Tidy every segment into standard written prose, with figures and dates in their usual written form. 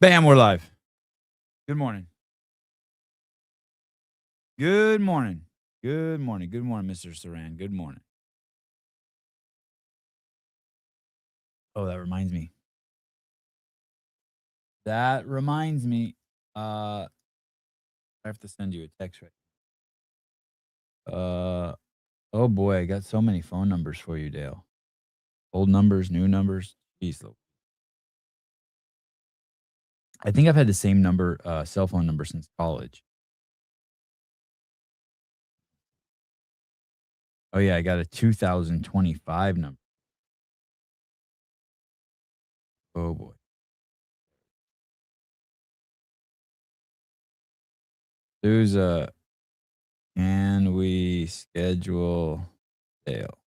Bam, we're live. Good morning. Good morning. Good morning. Good morning, Mr. Saran. Good morning. Oh, that reminds me. That reminds me. I have to send you a text right. Oh boy, I got so many phone numbers for you, Dale. Old numbers, new numbers. Jeez, I think I've had the same number, cell phone number since college. Oh yeah, I got a 2025 number. Oh boy. There's a can we schedule Dale?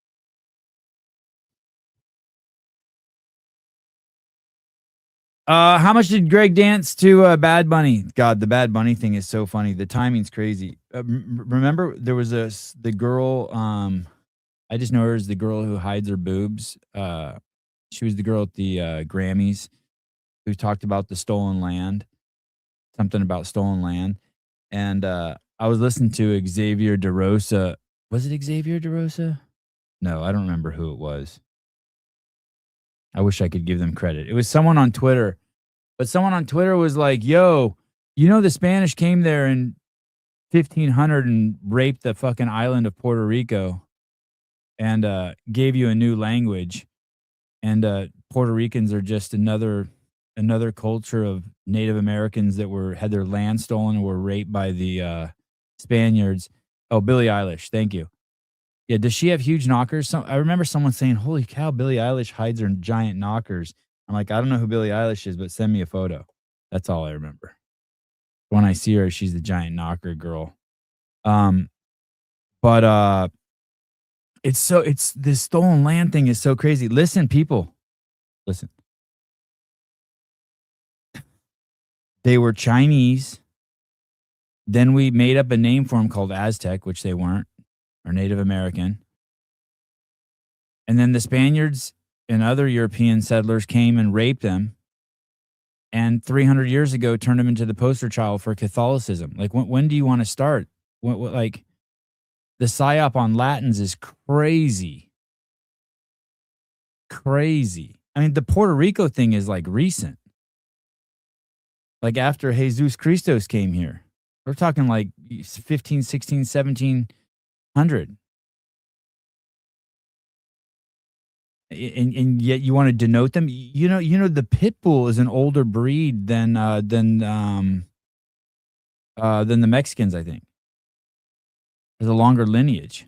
How much did Greg dance to Bad Bunny? God, the Bad Bunny thing is so funny. The timing's crazy. Remember, there was the girl. I just know her as the girl who hides her boobs. She was the girl at the Grammys who talked about the stolen land, something about stolen land. And I was listening to Xavier DeRosa. Was it Xavier DeRosa? No, I don't remember who it was. I wish I could give them credit. It was someone on Twitter. But someone on Twitter was like, "Yo, you know the Spanish came there in 1500 and raped the fucking island of Puerto Rico and gave you a new language, and Puerto Ricans are just another culture of Native Americans that had their land stolen and were raped by the Spaniards." Oh, Billie Eilish, thank you. Yeah, does she have huge knockers? I remember someone saying, "Holy cow, Billie Eilish hides her giant knockers." I'm like, I don't know who Billie Eilish is, but send me a photo. That's all I remember. When I see her, she's the giant knocker girl. Um, but it's this stolen land thing is so crazy. Listen, people, listen. They were Chinese. Then we made up a name for them called Aztec, which they weren't, or Native American. And then the Spaniards and other European settlers came and raped them. And 300 years ago, turned them into the poster child for Catholicism. Like, when do you want to start? Like, the psyop on Latins is crazy. Crazy. I mean, the Puerto Rico thing is like recent. Like after Jesus Christos came here. We're talking like 15, 16, 1700. And yet you want to denote them. The pit bull is an older breed than the Mexicans, I think. There's a longer lineage.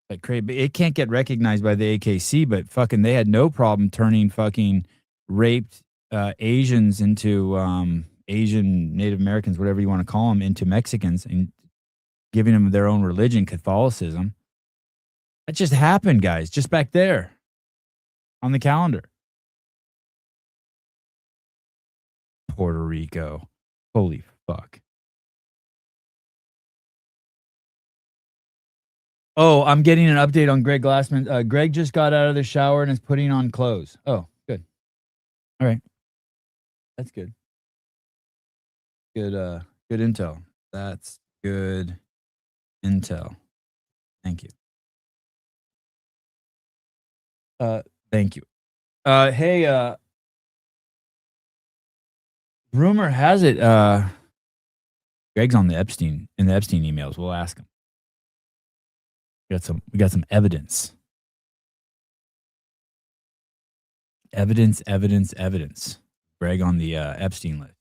Like crazy. But it can't get recognized by the AKC, but fucking they had no problem turning fucking raped Asians into Asian Native Americans, whatever you want to call them, into Mexicans and giving them their own religion, Catholicism. That just happened, guys, just back there on the calendar. Puerto Rico. Holy fuck. Oh, I'm getting an update on Greg Glassman. Greg just got out of the shower and is putting on clothes. Oh, good. All right. That's good. Good intel. That's good intel. Thank you. Thank you. Hey, rumor has it, Greg's on the Epstein emails. We'll ask him. We got some evidence. Evidence. Greg on the Epstein list.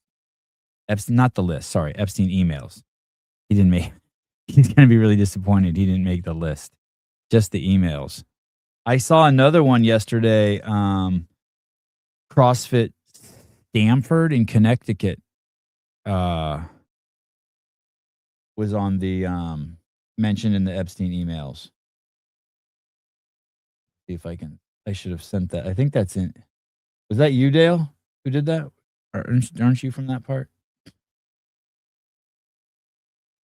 Epstein, not the list. Sorry, Epstein emails. He didn't make. He's gonna be really disappointed. He didn't make the list. Just the emails. I saw another one yesterday. CrossFit Stamford in Connecticut was on the mentioned in the Epstein emails. See if I can. I should have sent that. I think that's in. Was that you, Dale, who did that? Aren't you from that part?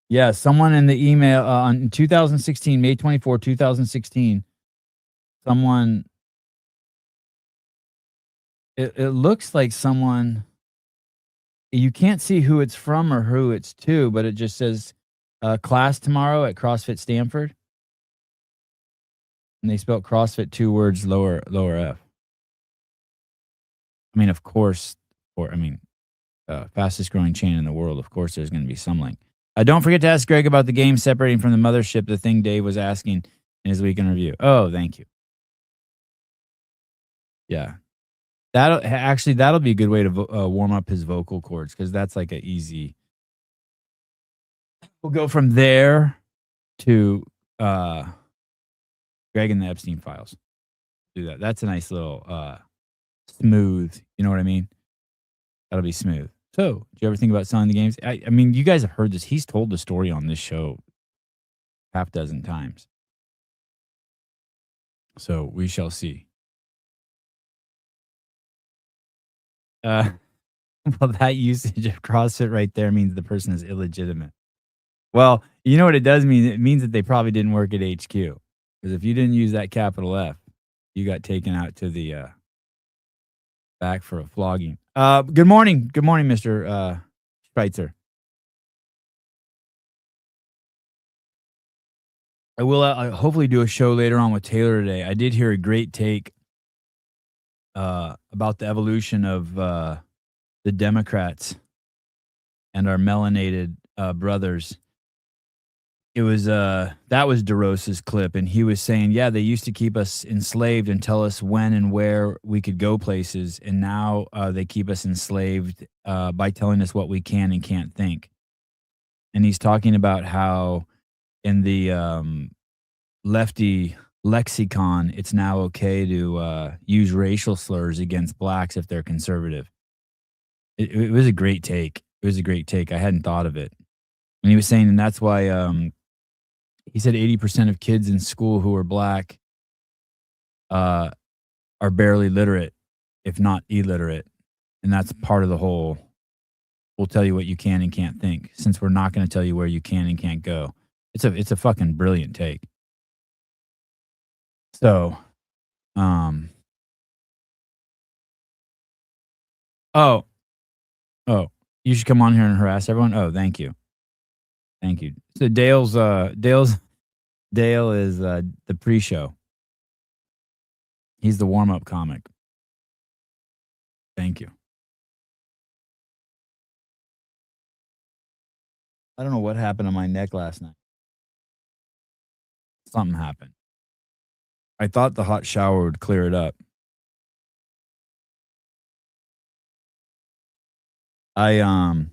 Yeah, someone in the email on 2016, May 24, 2016. Someone It looks like someone you can't see who it's from or who it's to, but it just says, class tomorrow at CrossFit Stanford, and they spelled CrossFit 2 words lower F. I mean, of course, or I mean, fastest growing chain in the world. Of course, there's going to be some link. Don't forget to ask Greg about the game separating from the mothership, the thing Dave was asking in his weekend review. Oh, thank you. Yeah. That'll be a good way to warm up his vocal cords because that's like a easy. We'll go from there to Greg and the Epstein files. Do that. That's a nice little smooth. You know what I mean? That'll be smooth. So, do you ever think about selling the games? I mean, you guys have heard this. He's told the story on this show half dozen times. So we shall see. Well, that usage of CrossFit right there means the person is illegitimate. Well, you know what it does mean? It means that they probably didn't work at HQ. Because if you didn't use that capital F, you got taken out to the back for a flogging. Good morning. Good morning, Mr. Schweitzer. I will hopefully do a show later on with Taylor today. I did hear a great take about the evolution of the Democrats and our melanated brothers. It was that was DeRosa's clip, and he was saying, yeah, they used to keep us enslaved and tell us when and where we could go places, and now they keep us enslaved by telling us what we can and can't think. And he's talking about how in the lefty lexicon, it's now okay to use racial slurs against blacks if they're conservative. It was a great take. It was a great take. I hadn't thought of it. And he was saying, and that's why he said 80% of kids in school who are black are barely literate, if not illiterate. And that's part of the whole, we'll tell you what you can and can't think, since we're not going to tell you where you can and can't go. It's a fucking brilliant take. So, oh, you should come on here and harass everyone. Oh, thank you. Thank you. So Dale is the pre-show. He's the warm-up comic. Thank you. I don't know what happened on my neck last night. Something happened. I thought the hot shower would clear it up. 2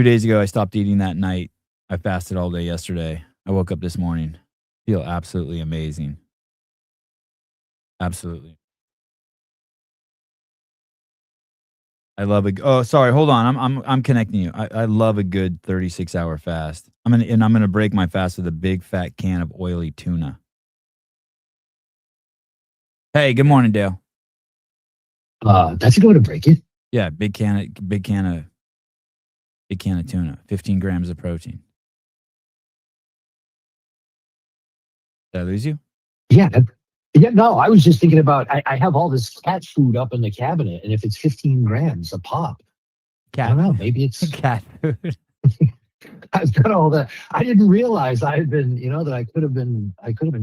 days ago I stopped eating that night. I fasted all day yesterday. I woke up this morning. Feel absolutely amazing. Absolutely. I love a oh, sorry, hold on. I'm connecting you. I love a good 36-hour fast. I'm gonna break my fast with a big fat can of oily tuna. Hey, good morning, Dale. That's a good way to break it. Yeah, big can of tuna, 15 grams of protein. Did I lose you? Yeah. No, I was just thinking about, I have all this cat food up in the cabinet, and if it's 15 grams a pop, I don't know, maybe it's cat food. I've got all that. I didn't realize I had been, that I could have been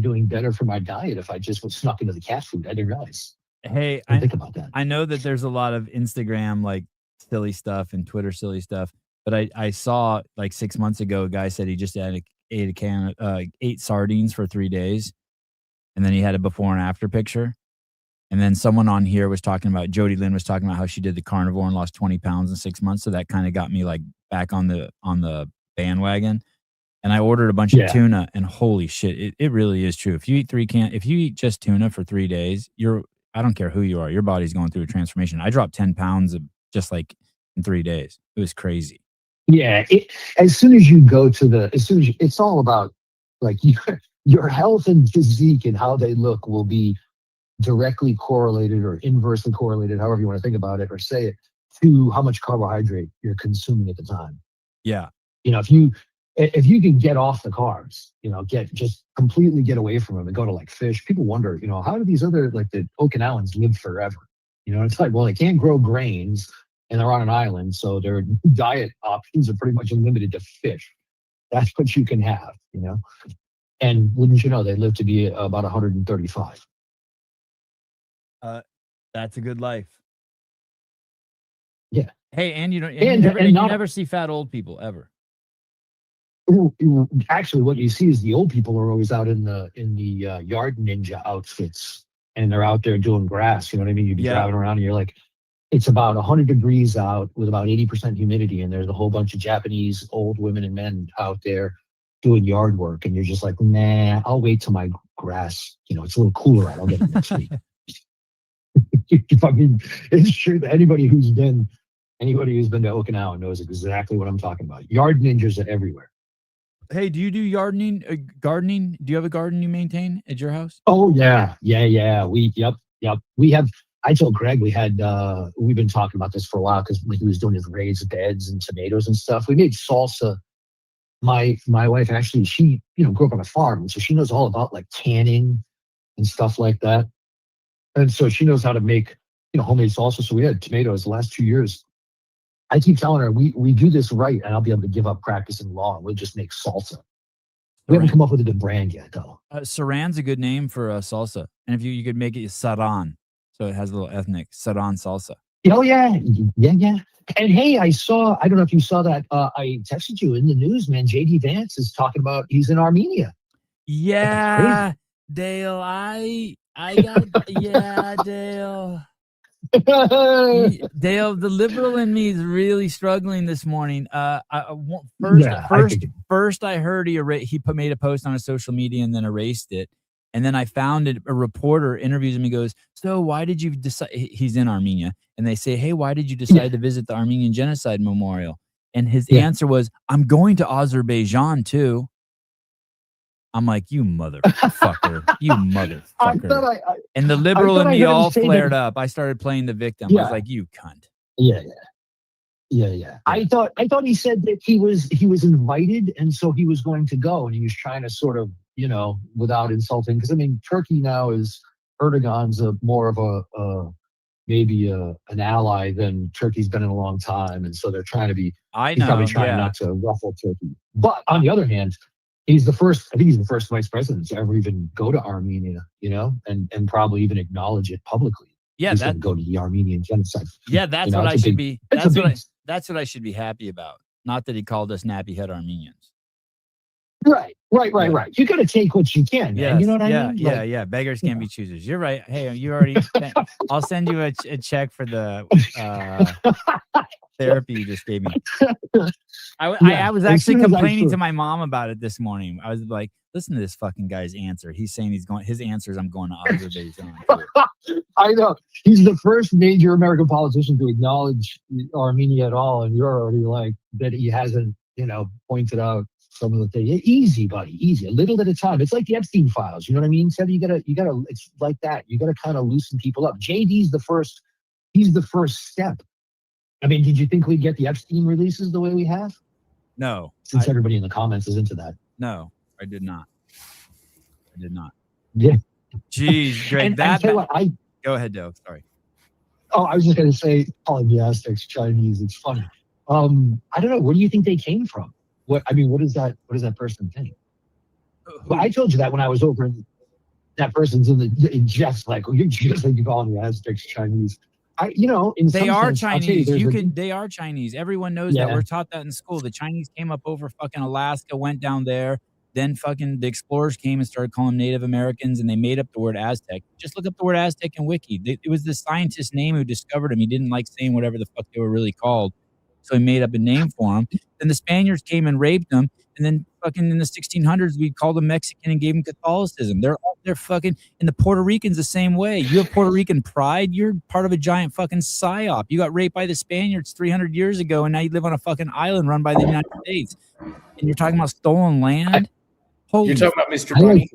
doing better for my diet if I just was snuck into the cat food. I didn't realize. Hey, I think about that. I know that there's a lot of Instagram like silly stuff and Twitter silly stuff, but I saw like 6 months ago a guy said he just ate sardines for 3 days, and then he had a before and after picture. And then someone on here was talking about, Jody Lynn was talking about how she did the carnivore and lost 20 pounds in 6 months. So that kind of got me like back on the bandwagon. And I ordered a bunch of tuna, and holy shit, it really is true. If you eat just tuna for 3 days, I don't care who you are, your body's going through a transformation. I dropped 10 pounds just like in 3 days. It was crazy. Yeah. As soon as it's all about like your health and physique and how they look will be directly correlated or inversely correlated, however you want to think about it or say it, to how much carbohydrate you're consuming at the time. Yeah. If you can get off the carbs, just completely get away from them and go to like fish, people wonder, how do these other like the Okinawans live forever? You know, it's like, well, they can't grow grains and they're on an island, so their diet options are pretty much limited to fish. That's what you can have, you know. And wouldn't you know, they live to be about 135. Uh, that's a good life. Yeah, Hey, and you don't, and you not never see fat old people ever. actually, what you see is the old people are always out in the yard ninja outfits, and they're out there doing grass. You know what I mean? You'd be Yeah. driving around, and you're like, it's about 100 degrees out with about 80% humidity, and there's a whole bunch of Japanese old women and men out there doing yard work, and you're just like, nah, I'll wait till my grass, it's a little cooler out. I'll get it next week. I mean, it's true that anybody who's been to Okinawa knows exactly what I'm talking about. Yard ninjas are everywhere. Hey, do you do gardening? Do you have a garden you maintain at your house? Oh yeah. Yep. We have. I told Greg we've been talking about this for a while because he was doing his raised beds and tomatoes and stuff. We made salsa. My wife actually, she grew up on a farm, so she knows all about like canning and stuff like that. And so she knows how to make homemade salsa. So we had tomatoes the last 2 years. I keep telling her we do this right, and I'll be able to give up practicing law, and we'll just make salsa. We haven't come up with a good brand yet, though. Saran's a good name for salsa, and if you could make it saran, so it has a little ethnic saran salsa. Oh yeah. And hey, I don't know if you saw that. I texted you in the news, man. JD Vance is talking about he's in Armenia. Yeah, Dale. I got yeah, Dale. Dale, the liberal in me is really struggling this morning. First, I heard he made a post on his social media and then erased it, and then I found it. A reporter interviews him. He goes, "So why did you decide?" He's in Armenia, and they say, "Hey, why did you decide to visit the Armenian Genocide Memorial?" And his answer was, "I'm going to Azerbaijan too." I'm like, you motherfucker, you motherfucker. And the liberal in me all flared up. I started playing the victim. I was like, you cunt. Yeah. I thought he said that he was invited, and so he was going to go, and he was trying to sort of, without insulting, because I mean, Turkey now is Erdogan's more of maybe an ally than Turkey's been in a long time, and so they're trying to be. He's probably trying not to ruffle Turkey, but on the other hand, I think he's the first vice president to ever even go to Armenia, and probably even acknowledge it publicly. Yeah, he's going to go to the Armenian genocide. Yeah, that's what I should be. That's what I should be happy about. Not that he called us nappy head Armenians. Right. You got to take what you can, man. Yes, you know what I mean? Yeah. Beggars can't be choosers. You're right. Hey, you already. I'll send you a check for the therapy you just gave me. I was actually complaining to my mom about it this morning. I was like, listen to this fucking guy's answer. He's saying his answer is I'm going to Azerbaijan. I know. He's the first major American politician to acknowledge Armenia at all, and you're already like that he hasn't, pointed out some of the things. Easy, buddy, easy. A little at a time. It's like the Epstein files. You know what I mean? So you gotta. It's like that. You gotta kind of loosen people up. JD's the first. He's the first step. I mean, did you think we'd get the Epstein releases the way we have? No. Since everybody in the comments is into that. No, I did not. Yeah. Jeez, Greg. Go ahead, Doe. Sorry. Oh, I was just going to say, calling the Aztecs Chinese. It's funny. I don't know. Where do you think they came from? What does that person think? Well, I told you that when I was over, and that person's in Jeff's like, you're just like you calling the Aztecs Chinese. They are Chinese. They are Chinese. Everyone knows that. We're taught that in school. The Chinese came up over fucking Alaska, went down there. Then fucking the explorers came and started calling them Native Americans, and they made up the word Aztec. Just look up the word Aztec in Wiki. It was the scientist's name who discovered them. He didn't like saying whatever the fuck they were really called, so he made up a name for them. Then the Spaniards came and raped them, and then fucking in the 1600s we called them Mexican and gave them Catholicism. They're fucking, and the Puerto Ricans the same way. You have Puerto Rican pride. You're part of a giant fucking psyop. You got raped by the Spaniards 300 years ago, and now you live on a fucking island run by the United States. And you're talking about stolen land. You're talking about Mr. Bunny?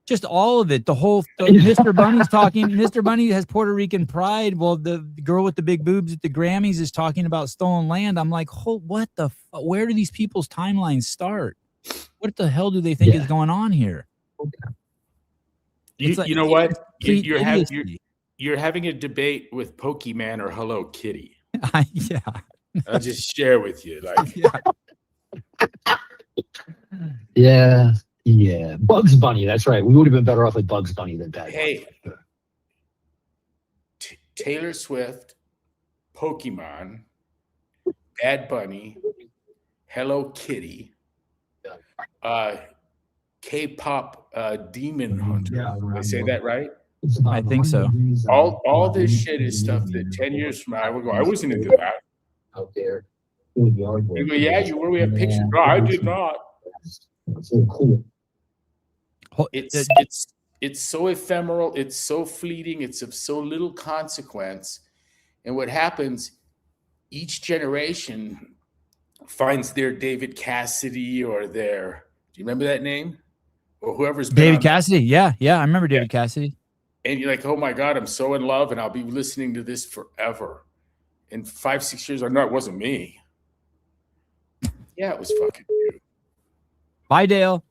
Just all of it. Mr. Bunny's talking. Mr. Bunny has Puerto Rican pride. Well, the girl with the big boobs at the Grammys is talking about stolen land. I'm like, what the fuck? Where do these people's timelines start? What the hell do they think is going on here? You know what? You you're having a debate with Pokemon or Hello Kitty. Yeah. I'll just share with you. Like, yeah. Bugs Bunny. That's right. We would have been better off with Bugs Bunny than Bad Bunny. hey, Taylor Swift, Pokemon, Bad Bunny, Hello Kitty, K-pop Demon Hunter. Did I say that right? I think so. All this shit is stuff that 10 years from now I would go, I wasn't into that. Out there. You go, yeah, you were. We have pictures. No, I did not. So cool. It's so ephemeral. It's so fleeting. It's of so little consequence. And what happens, each generation finds their David Cassidy or their, do you remember that name? Or whoever's been David Cassidy. Yeah. I remember David Cassidy. And you're like, oh my God, I'm so in love and I'll be listening to this forever. In 5-6 years, I know it wasn't me. Yeah, it was fucking you. Bye, Dale.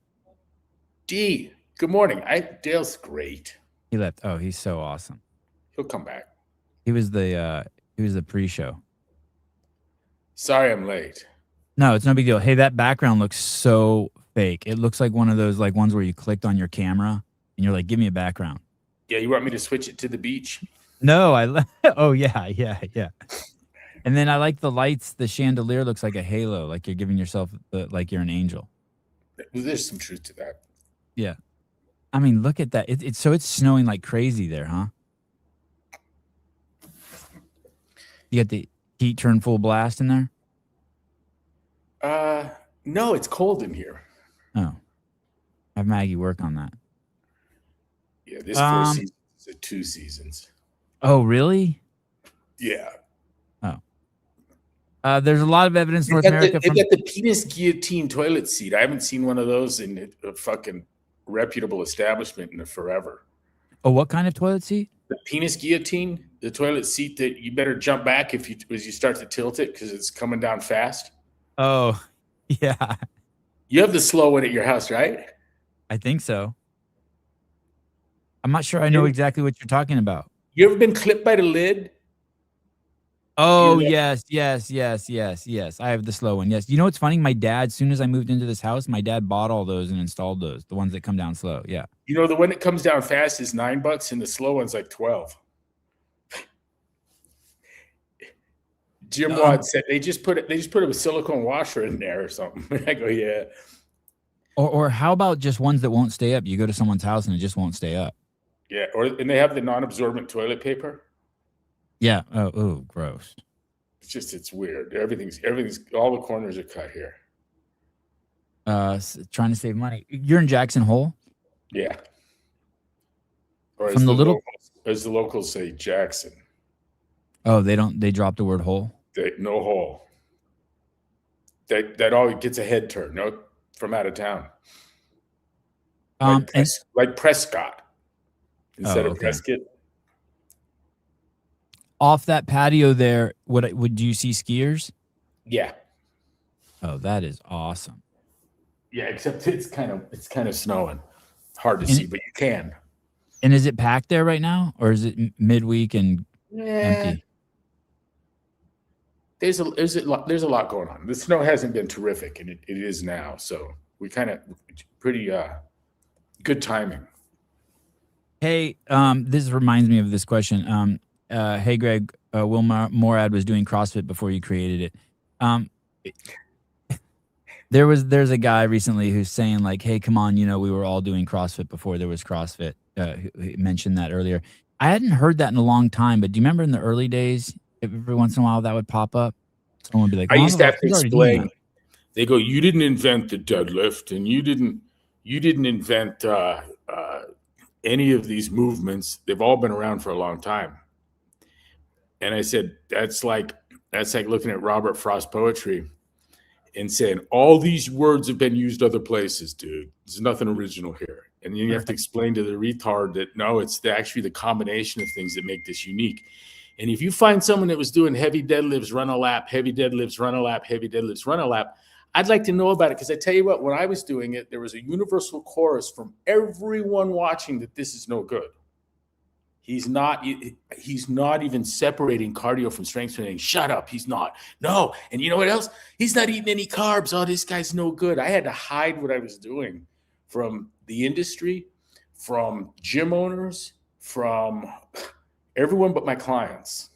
D, good morning. Dale's great. He left. Oh, he's so awesome. He'll come back. He was the pre-show. Sorry I'm late. No, it's no big deal. Hey, that background looks so fake. It looks like one of those like ones where you clicked on your camera and you're like, give me a background. Yeah, you want me to switch it to the beach? No, oh yeah. And then I like the lights. The chandelier looks like a halo, like you're giving yourself like you're an angel. There's some truth to that. Yeah. I mean, look at that. It's snowing like crazy there, huh? You got the heat turn full blast in there? No, it's cold in here. Oh. Have Maggie work on that. Yeah, this 4 seasons is 2 seasons. Oh, really? Yeah. Oh. There's a lot of evidence North America. They've got the penis guillotine toilet seat. I haven't seen one of those in a fucking reputable establishment in forever. Oh, what kind of toilet seat? The penis guillotine, the toilet seat that you better jump back as you start to tilt it because it's coming down fast. Oh, yeah. You have the slow one at your house, right? I think so. I'm not sure I know exactly what you're talking about. You ever been clipped by the lid? Oh, yes. I have the slow one. Yes. You know what's funny? My dad, as soon as I moved into this house, my dad bought all those and installed those, the ones that come down slow. Yeah. You know, the one that comes down fast is $9 and the slow one's like 12. Jim Wad said they just put a silicone washer in there or something. I go, yeah. Or how about just ones that won't stay up? You go to someone's house and it just won't stay up. Yeah, and they have the non-absorbent toilet paper. Yeah. Oh, gross. It's weird. Everything's all the corners are cut here. Trying to save money. You're in Jackson Hole? Yeah. Or From as the locals say, Jackson. Oh, they dropped the word hole? No hole. That always gets a head turn. No, from out of town. Like Prescott instead of Prescott. Off that patio there, would you see skiers? Yeah. Oh, that is awesome. Yeah, except it's kind of snowing. Hard to see, but you can. And is it packed there right now, or is it midweek and empty? There's a lot going on. The snow hasn't been terrific, and it is now. So we kind of pretty good timing. Hey, this reminds me of this question. Hey, Greg, Will Morad was doing CrossFit before you created it. There's a guy recently who's saying like, hey, come on, we were all doing CrossFit before there was CrossFit. He mentioned that earlier. I hadn't heard that in a long time, but do you remember in the early days, every once in a while that would pop up? Someone would be like, I used to have to explain. They go, you didn't invent the deadlift, and you didn't invent any of these movements. They've all been around for a long time. And I said, that's like looking at Robert Frost poetry and saying, all these words have been used other places, dude. There's nothing original here. And you have to explain to the retard that, no, it's actually the combination of things that make this unique. And if you find someone that was doing heavy deadlifts, run a lap, heavy deadlifts, run a lap, heavy deadlifts, run a lap, I'd like to know about it. Because I tell you what, when I was doing it, there was a universal chorus from everyone watching that this is no good. He's not even separating cardio from strength training. Shut up. He's not. No. And you know what else? He's not eating any carbs. Oh, this guy's no good. I had to hide what I was doing from the industry, from gym owners, from everyone but my clients.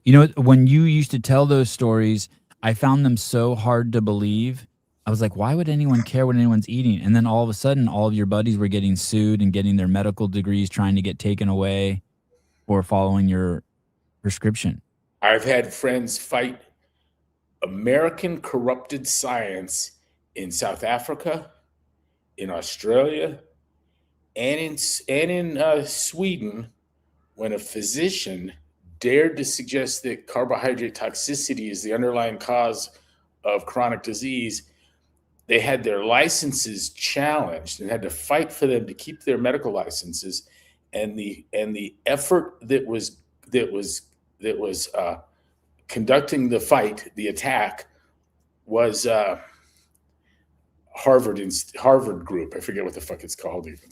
You know, when you used to tell those stories, I found them so hard to believe. I was like, why would anyone care what anyone's eating? And then all of a sudden, all of your buddies were getting sued and getting their medical degrees trying to get taken away for following your prescription. I've had friends fight American corrupted science in South Africa, in Australia, and in Sweden, when a physician dared to suggest that carbohydrate toxicity is the underlying cause of chronic disease. They had their licenses challenged and had to fight for them to keep their medical licenses, and the effort that was conducting the fight, the attack, was Harvard group. I forget what the fuck it's called even.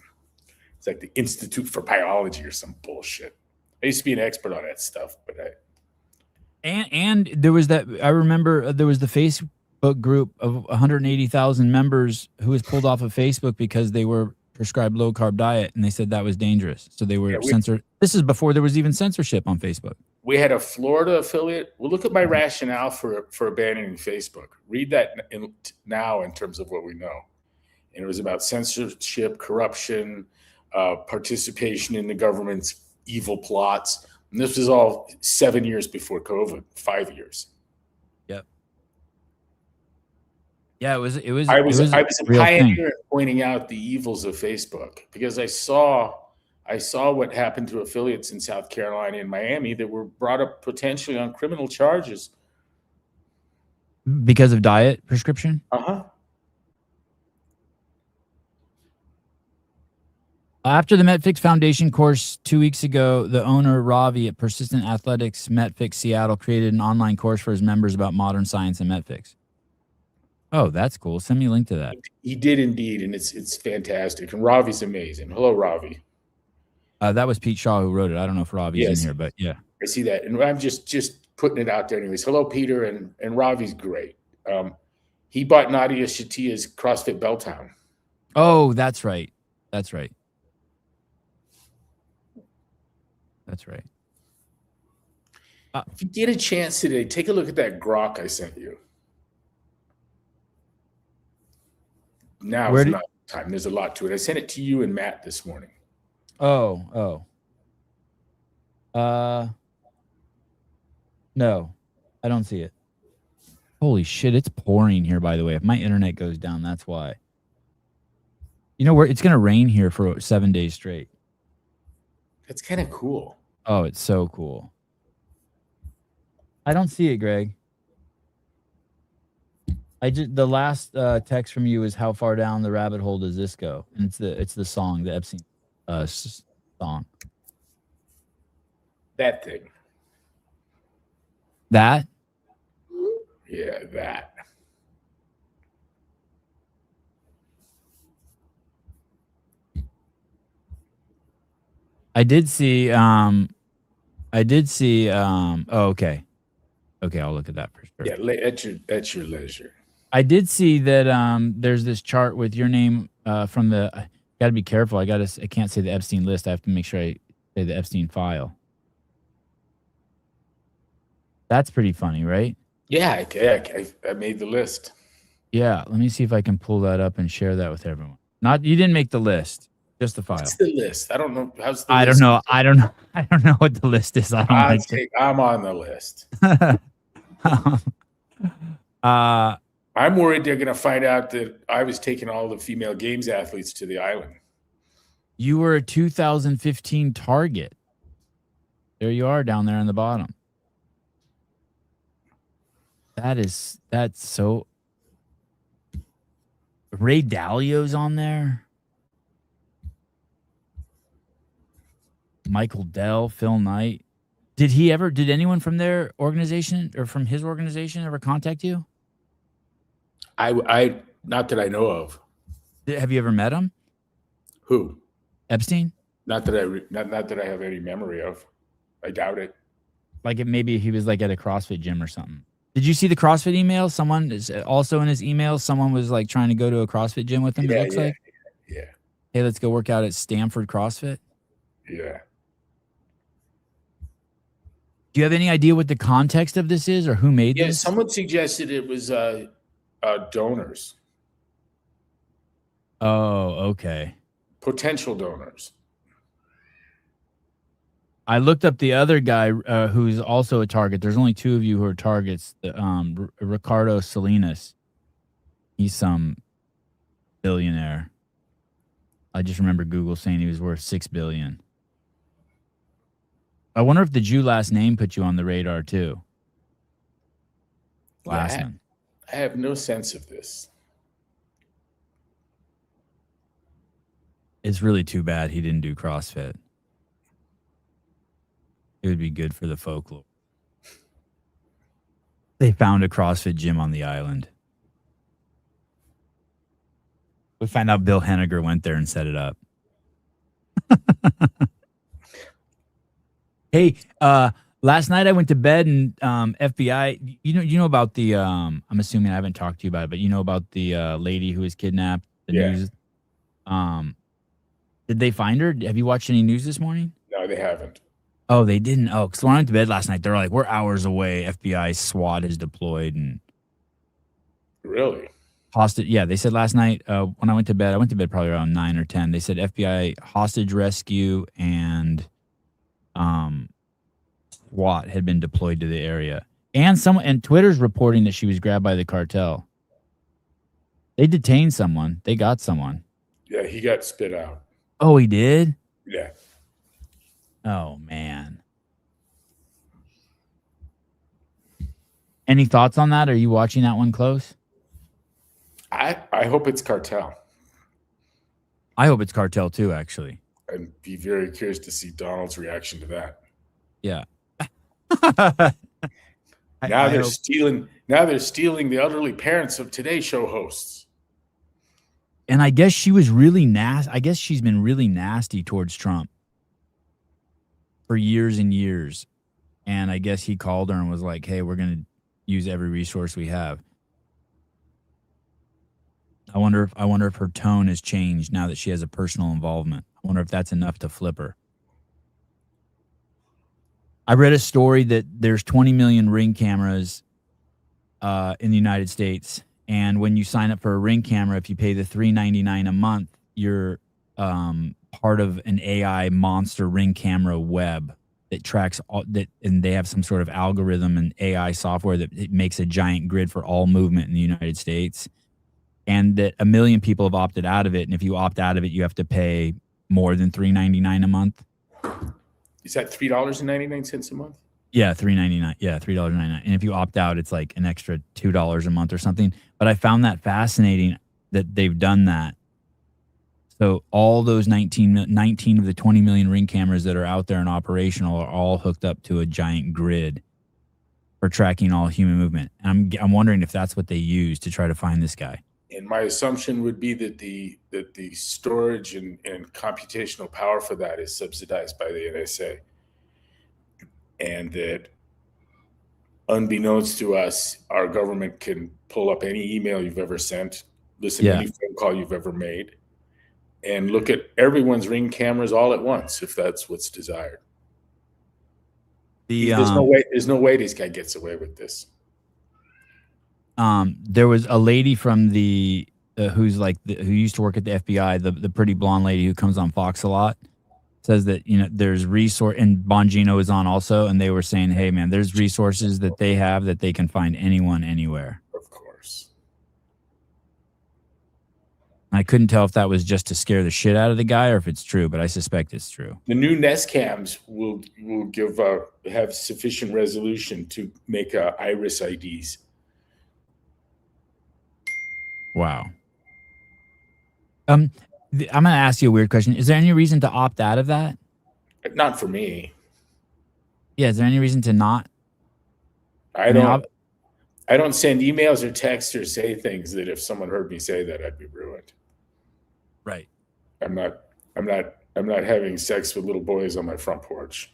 It's like the Institute for Biology or some bullshit. I used to be an expert on that stuff, but and there was that. I remember there was the Facebook group of 180,000 members who was pulled off of Facebook because they were prescribed low carb diet, and they said that was dangerous. So they were censored. This is before there was even censorship on Facebook. We had a Florida affiliate. Well, look at my rationale for abandoning Facebook. Read that now in terms of what we know. And it was about censorship, corruption, participation in the government's evil plots. And this was all 7 years before COVID, 5 years. Yep. Yeah, it was. I was a pioneer in pointing out the evils of Facebook because I saw what happened to affiliates in South Carolina and Miami that were brought up potentially on criminal charges because of diet prescription. After the MetFix Foundation course 2 weeks ago, the owner, Ravi, at Persistent Athletics MetFix Seattle, created an online course for his members about modern science and MetFix. Oh, that's cool. Send me a link to that. He did indeed, and it's fantastic. And Ravi's amazing. Hello, Ravi. That was Pete Shaw who wrote it. I don't know if Ravi's in here, but yeah. I see that. And I'm just putting it out there anyways. Hello, Peter, and Ravi's great. He bought Nadia Shatia's CrossFit Belltown. Oh, that's right. That's right. That's right. If you get a chance today, take a look at that grok I sent you. Now is not the time. There's a lot to it. I sent it to you and Matt this morning. No, I don't see it. Holy shit, it's pouring here, by the way. If my internet goes down, that's why. You know where it's going to rain here for 7 days straight. That's kind of cool. Oh, it's so cool. I don't see it, Greg. The last text from you is how far down the rabbit hole does this go? And it's the song, the Epstein song. That thing. That? Yeah, that. I did see oh, okay. Okay, I'll look at that for sure. Yeah, at your leisure. I did see that there's this chart with your name from the got to be careful. I can't say the Epstein list. I have to make sure I say the Epstein file. That's pretty funny, right? Yeah, I made the list. Yeah, let me see if I can pull that up and share that with everyone. You didn't make the list. Just the file. What's the list? I don't know. How's the list? I don't know what the list is. I'm on the list. I'm worried they're going to find out that I was taking all the female games athletes to the island. You were a 2015 target. There you are down there on the bottom. That's so. Ray Dalio's on there. Michael Dell, Phil Knight. Did anyone from their organization or from his organization ever contact you? I not that I know of. Have you ever met him? Who? Epstein? Not that I have any memory of. I doubt it. Like maybe he was like at a CrossFit gym or something. Did you see the CrossFit email? Someone is also in his email. Someone was like trying to go to a CrossFit gym with him. Yeah, It looks like. Yeah. Hey, let's go work out at Stanford CrossFit. Yeah. Do you have any idea what the context of this is or who made Yeah, this? someone suggested it was donors, Oh, okay. potential donors. I looked up the other guy who's also a target. There's only two of you who are targets. Ricardo Salinas. He's some billionaire. I just remember Google saying he was worth $6 billion. I wonder if the Jew last name put you on the radar too. Glassman. I have no sense of this. It's really too bad he didn't do CrossFit. It would be good for the folklore. They found a CrossFit gym on the island. We find out Bill Henniger went there and set it up. Hey, last night I went to bed and FBI. You know about the. I'm assuming I haven't talked to you about it, but you know about the lady who was kidnapped. The news. Did they find her? Have you watched any news this morning? No, they haven't. Oh, they didn't. Oh, because when I went to bed last night, they were like, "We're hours away. FBI SWAT is deployed." And really, hostage. Yeah, they said last night when I went to bed probably around 9 or 10. They said FBI hostage rescue and SWAT had been deployed to the area. And Twitter's reporting that she was grabbed by the cartel. They detained someone. They got someone. Yeah, he got spit out. Oh, he did? Yeah. Oh, man. Any thoughts on that? Are you watching that one close? I hope it's cartel. I hope it's cartel too, actually. I'd be very curious to see Donald's reaction to that. Yeah. Now they're stealing the elderly parents of Today Show hosts. And I guess she was really nasty. I guess she's been really nasty towards Trump for years and years. And I guess he called her and was like, "Hey, we're going to use every resource we have." I wonder if her tone has changed now that she has a personal involvement. I wonder if that's enough to flip her. I read a story that there's 20 million Ring cameras in the United States. And when you sign up for a Ring camera, if you pay the $3.99 a month, you're part of an AI monster Ring camera web that tracks all that, and they have some sort of algorithm and AI software that it makes a giant grid for all movement in the United States. And that 1 million people have opted out of it. And if you opt out of it, you have to pay more than $3.99 a month. Is that $3.99 a month? Yeah, $3.99. Yeah, $3.99. And if you opt out, it's like an extra $2 a month or something. But I found that fascinating that they've done that. So all those 19 of the 20 million Ring cameras that are out there and operational are all hooked up to a giant grid for tracking all human movement. And I'm wondering if that's what they use to try to find this guy. And my assumption would be that the storage and computational power for that is subsidized by the NSA. And that unbeknownst to us, our government can pull up any email you've ever sent, listen to any phone call you've ever made, and look at everyone's Ring cameras all at once if that's what's desired. There's no way this guy gets away with this. There was a lady from the who used to work at the FBI, the pretty blonde lady who comes on Fox a lot, says that there's resource, and Bongino is on also, and they were saying, hey man, there's resources that they have that they can find anyone anywhere. Of course. I couldn't tell if that was just to scare the shit out of the guy or if it's true, but I suspect it's true. The new Nest cams will have sufficient resolution to make iris IDs. Wow. I'm going to ask you a weird question. Is there any reason to opt out of that? Not for me. Yeah. Is there any reason to not? I don't send emails or texts or say things that if someone heard me say that, I'd be ruined. Right. I'm not I'm not having sex with little boys on my front porch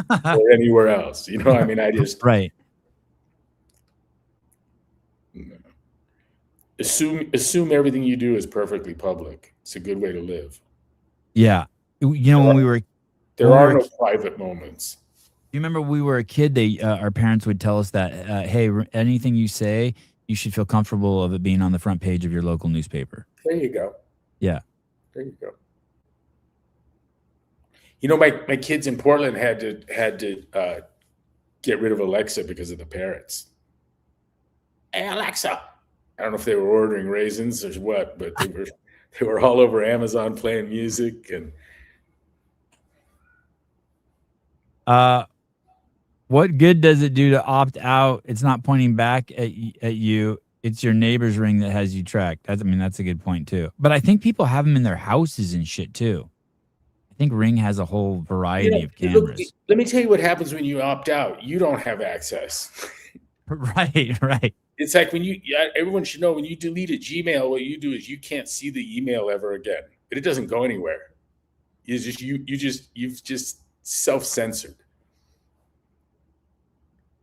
or anywhere else. You know, I mean, I just right. assume everything you do is perfectly public. It's a good way to live. Yeah. You know, when we were There are no private moments. You remember when we were a kid, our parents would tell us that, hey, anything you say, you should feel comfortable of it being on the front page of your local newspaper. There you go. Yeah. There you go. You know, my kids in Portland had to get rid of Alexa because of the parrots. Hey, Alexa. I don't know if they were ordering raisins or what, but they were all over Amazon playing music. And what good does it do to opt out? It's not pointing back at you. It's your neighbor's Ring that has you tracked. That's a good point too. But I think people have them in their houses and shit too. I think Ring has a whole variety of cameras. Look, let me tell you what happens when you opt out. You don't have access. Right. It's like when everyone should know when you delete a Gmail, what you do is you can't see the email ever again. But it doesn't go anywhere. You've just self-censored.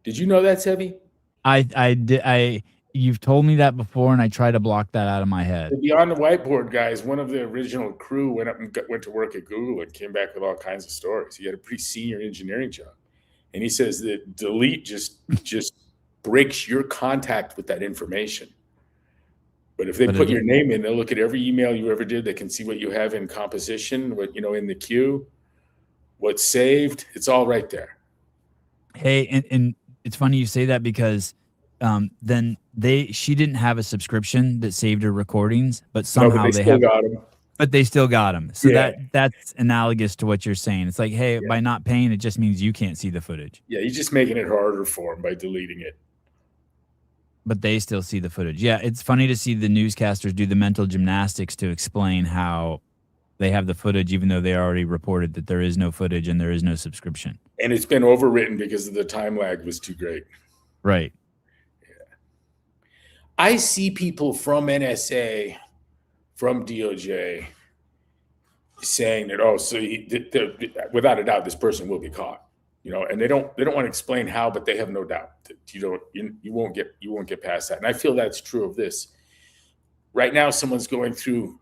Did you know that, Sevi? I did. You've told me that before, and I try to block that out of my head. The Beyond the Whiteboard guys, one of the original crew went up and went to work at Google and came back with all kinds of stories. He had a pretty senior engineering job, and he says that delete just breaks your contact with that information. But if they put your name in, they'll look at every email you ever did. They can see what you have in composition, what in the queue, what's saved. It's all right there. Hey, and it's funny you say that because then she didn't have a subscription that saved her recordings, but somehow they still got them. But they still got them. So that's analogous to what you're saying. It's like, hey, by not paying, it just means you can't see the footage. Yeah, you're just making it harder for them by deleting it. But they still see the footage. Yeah, it's funny to see the newscasters do the mental gymnastics to explain how they have the footage, even though they already reported that there is no footage and there is no subscription. And it's been overwritten because the time lag was too great. Right. Yeah. I see people from NSA, from DOJ, saying that without a doubt this person will be caught. And they don't want to explain how, but they have no doubt that you won't get past that. And I feel that's true of this. Right now, someone's going through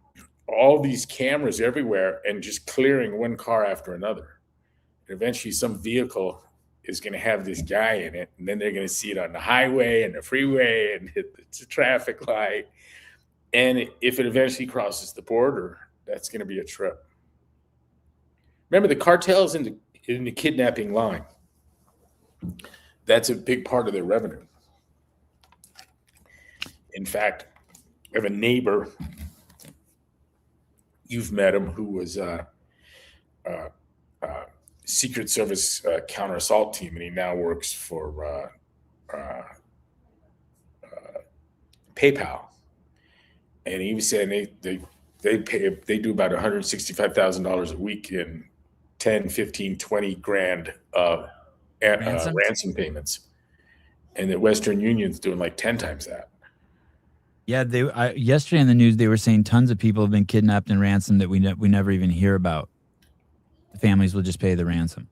all these cameras everywhere and just clearing one car after another. And eventually, some vehicle is going to have this guy in it, and then they're going to see it on the highway and the freeway and hit the traffic light. And if it eventually crosses the border, that's going to be a trip. Remember, the cartels in the kidnapping line. That's a big part of their revenue. In fact, I have a neighbor, you've met him, who was Secret Service counter assault team, and he now works for PayPal. And he was saying they do about $165,000 a week in 10, 15, 20 grand ransom payments, and that Western Union's doing like 10 times that. Yeah, yesterday in the news they were saying tons of people have been kidnapped and ransomed that we never even hear about. The families will just pay the ransom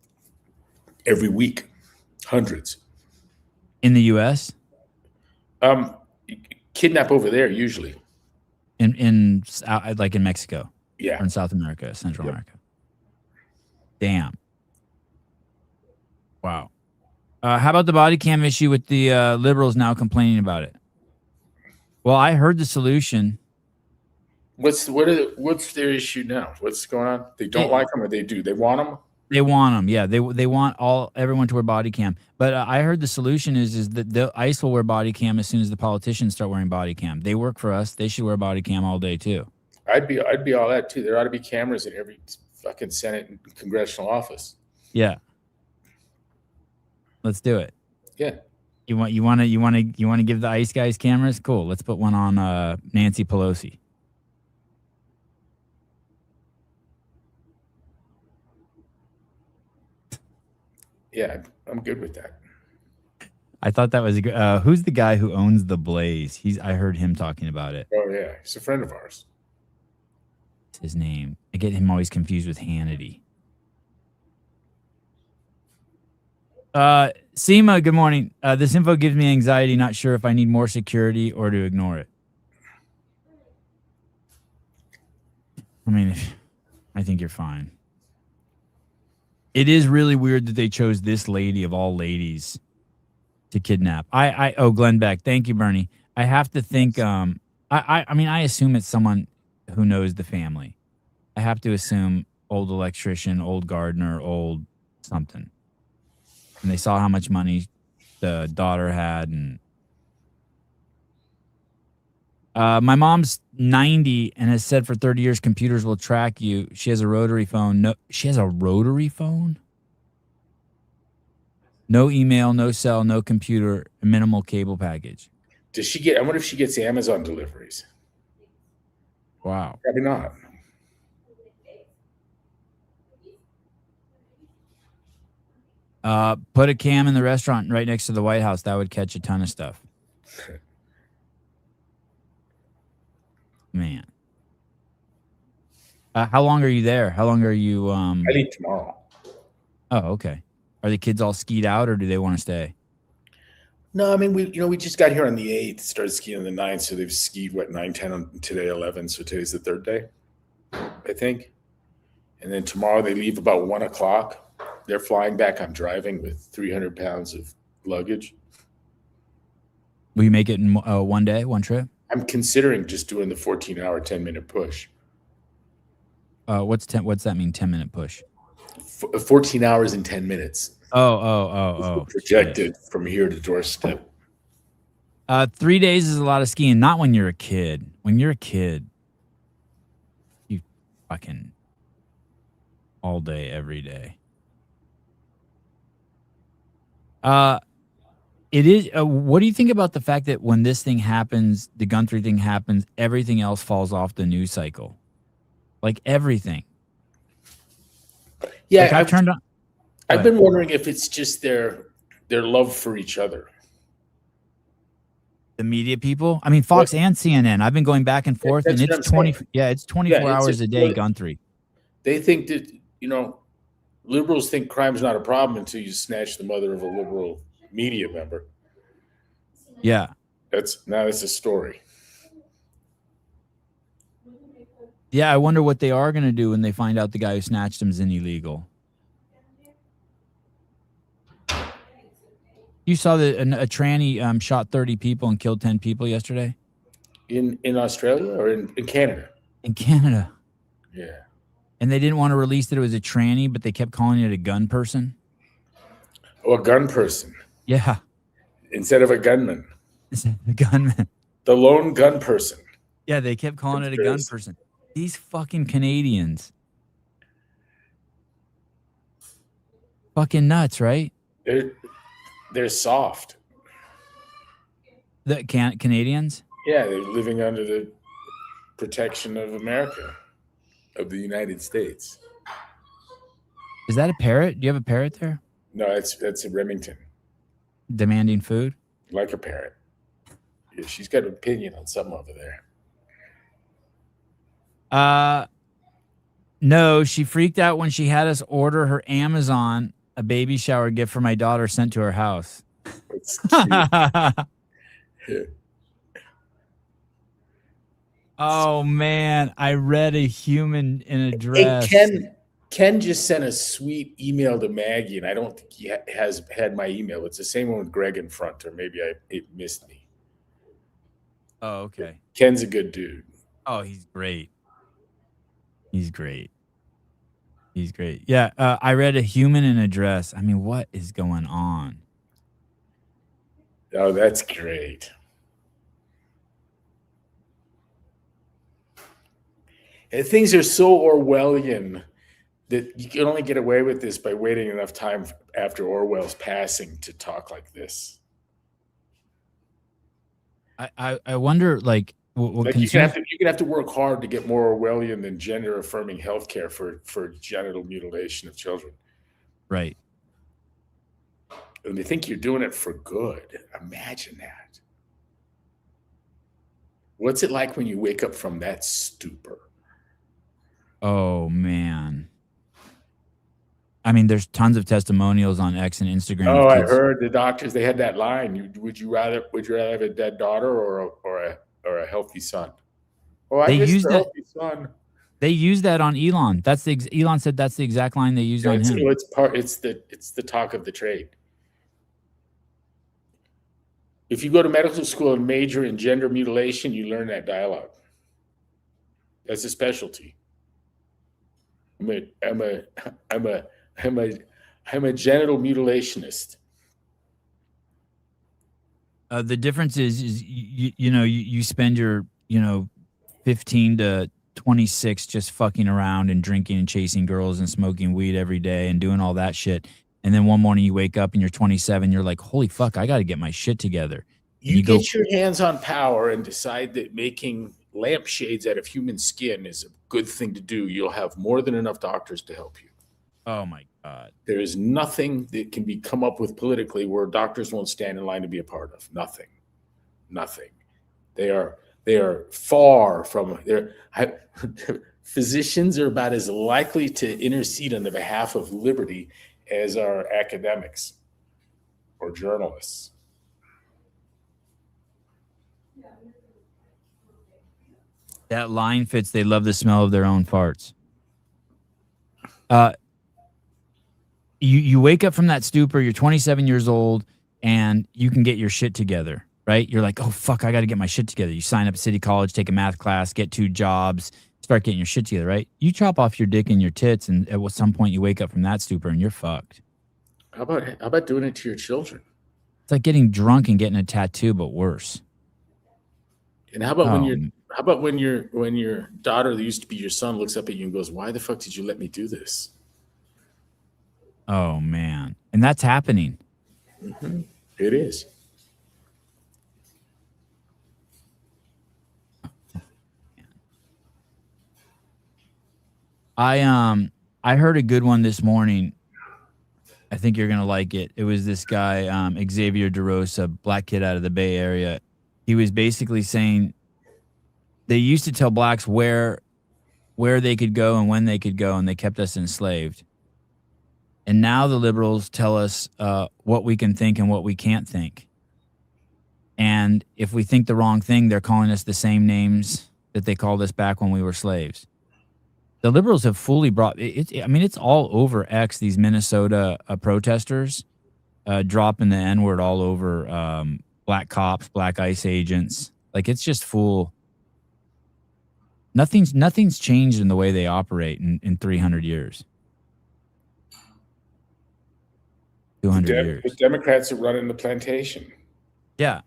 every week, hundreds in the U.S. Kidnap over there usually. In like in Mexico, yeah, or in South America, Central America. Damn. Wow. How about the body cam issue with the liberals now complaining about it? Well, I heard the solution. What's their issue now? What's going on? They don't like them, or they do? They want them? They want them. Yeah, they want everyone to wear body cam. But I heard the solution is that the ICE will wear body cam as soon as the politicians start wearing body cam. They work for us. They should wear body cam all day too. I'd be all that too. There ought to be cameras in every fucking Senate and congressional office. Yeah. Let's do it. Yeah. You want to give the ICE guys cameras? Cool. Let's put one on Nancy Pelosi. Yeah, I'm good with that. I thought that was a good. Who's the guy who owns the Blaze? I heard him talking about it. Oh yeah, he's a friend of ours. What's his name? I get him always confused with Hannity. Seema, good morning. This info gives me anxiety. Not sure if I need more security or to ignore it. I mean, I think you're fine. It is really weird that they chose this lady of all ladies to kidnap. Glenn Beck. Thank you, Bernie. I have to think, I mean, I assume it's someone who knows the family. I have to assume old electrician, old gardener, old something. And they saw how much money the daughter had. And my mom's 90 and has said for 30 years computers will track you. She has a rotary phone. No, she has a rotary phone? No email, no cell, no computer, a minimal cable package. Does she get? I wonder if she gets Amazon deliveries. Wow. Probably not. Put a cam in the restaurant right next to the White House. That would catch a ton of stuff. Man. How long are you there? How long are you? I leave tomorrow. Oh, okay. Are the kids all skied out, or do they want to stay? No, I mean we just got here on the 8th, started skiing on the 9th, so they've skied 9, 10 on today, 11. So today's the 3rd day, I think. And then tomorrow they leave about 1 o'clock. They're flying back. I'm driving with 300 pounds of luggage. Will you make it in one day, one trip? I'm considering just doing the 14-hour, 10-minute push. What's that mean? 10-minute push. 14 hours and 10 minutes. Oh. Projected from here to doorstep. 3 days is a lot of skiing. Not when you're a kid. When you're a kid, you fucking all day, every day. It is. What do you think about the fact that when this thing happens, the Guthrie thing happens, everything else falls off the news cycle? Like everything. Yeah, like I've turned on. I've been wondering if it's just their love for each other. The media people. I mean, Fox and CNN. I've been going back and forth, and it's 20. Yeah, it's 24 hours a day. Guthrie. They think that liberals think crime's not a problem until you snatch the mother of a liberal media member. Yeah, that's a story. Yeah, I wonder what they are going to do when they find out the guy who snatched him is illegal. You saw that a tranny shot 30 people and killed 10 people yesterday? In Australia or in Canada? In Canada. Yeah. And they didn't want to release that it was a tranny, but they kept calling it a gun person. Oh, a gun person. Yeah. Instead of a gunman. The gunman. The lone gun person. Yeah, they kept calling it a gun person. These fucking Canadians. Fucking nuts, right? They're soft. The Canadians? Yeah, they're living under the protection of America, of the United States. Is that a parrot? Do you have a parrot there? No, that's a Remington. Demanding food? Like a parrot. Yeah, she's got an opinion on something over there. No, she freaked out when she had us order her Amazon a baby shower gift for my daughter sent to her house. Oh man, I read a human in a dress. Hey, Ken just sent a sweet email to Maggie, and I don't think he has had my email. It's the same one with Greg in front, or maybe it missed me. Oh, okay. Ken's a good dude. Oh, he's great. He's great. He's great. Yeah, I read a human in a dress. I mean, what is going on? Oh, that's great. And things are so Orwellian that you can only get away with this by waiting enough time after Orwell's passing to talk like this. I wonder, like you're gonna have to work hard to get more Orwellian than gender affirming healthcare for genital mutilation of children. Right. And they think you're doing it for good. Imagine that. What's it like when you wake up from that stupor? Oh man. I mean, there's tons of testimonials on X and Instagram Oh, of I kids. heard the doctors. They had that line. Would you rather have a dead daughter or a healthy son? Oh, I They guess use the that. healthy son. They use that on Elon. That's the Elon said that's the exact line they used Yeah, on him. it's the talk of the trade. If you go to medical school and major in gender mutilation, you learn that dialogue. That's a specialty. I'm a I'm a I'm a I'm a I'm a genital mutilationist. The difference is you spend your 15 to 26 just fucking around and drinking and chasing girls and smoking weed every day and doing all that shit. And then one morning you wake up and you're 27, you're like, holy fuck, I got to get my shit together. And You you go, get your hands on power and decide that making lampshades out of human skin is a good thing to do. You'll have more than enough doctors to help you. oh my God. There is nothing that can be come up with politically where doctors won't stand in line to be a part of. Nothing. They are far from their physicians are about as likely to intercede on the behalf of liberty as are academics or journalists. That line fits. They love the smell of their own farts. You wake up from that stupor, you're 27 years old, and you can get your shit together, right? You're like, oh, fuck, I got to get my shit together. You sign up at City College, take a math class, get 2 jobs, start getting your shit together, right? You chop off your dick and your tits, and at some point you wake up from that stupor and you're fucked. How about doing it to your children? It's like getting drunk and getting a tattoo, but worse. And how about when your daughter that used to be your son looks up at you and goes, "Why the fuck did you let me do this?" Oh, man. And that's happening. Mm-hmm. It is. I heard a good one this morning. I think you're gonna like it. It was this guy, Xavier DeRosa, black kid out of the Bay Area. He was basically saying they used to tell blacks where they could go and when they could go, and they kept us enslaved. And now the liberals tell us what we can think and what we can't think. And if we think the wrong thing, they're calling us the same names that they called us back when we were slaves. The liberals have fully brought it. I mean, it's all over X. These Minnesota protesters dropping the N-word all over black cops, black ICE agents. Like, it's just full. Nothing's changed in the way they operate in 300 years. 200 years. The Democrats are running the plantation. Yeah.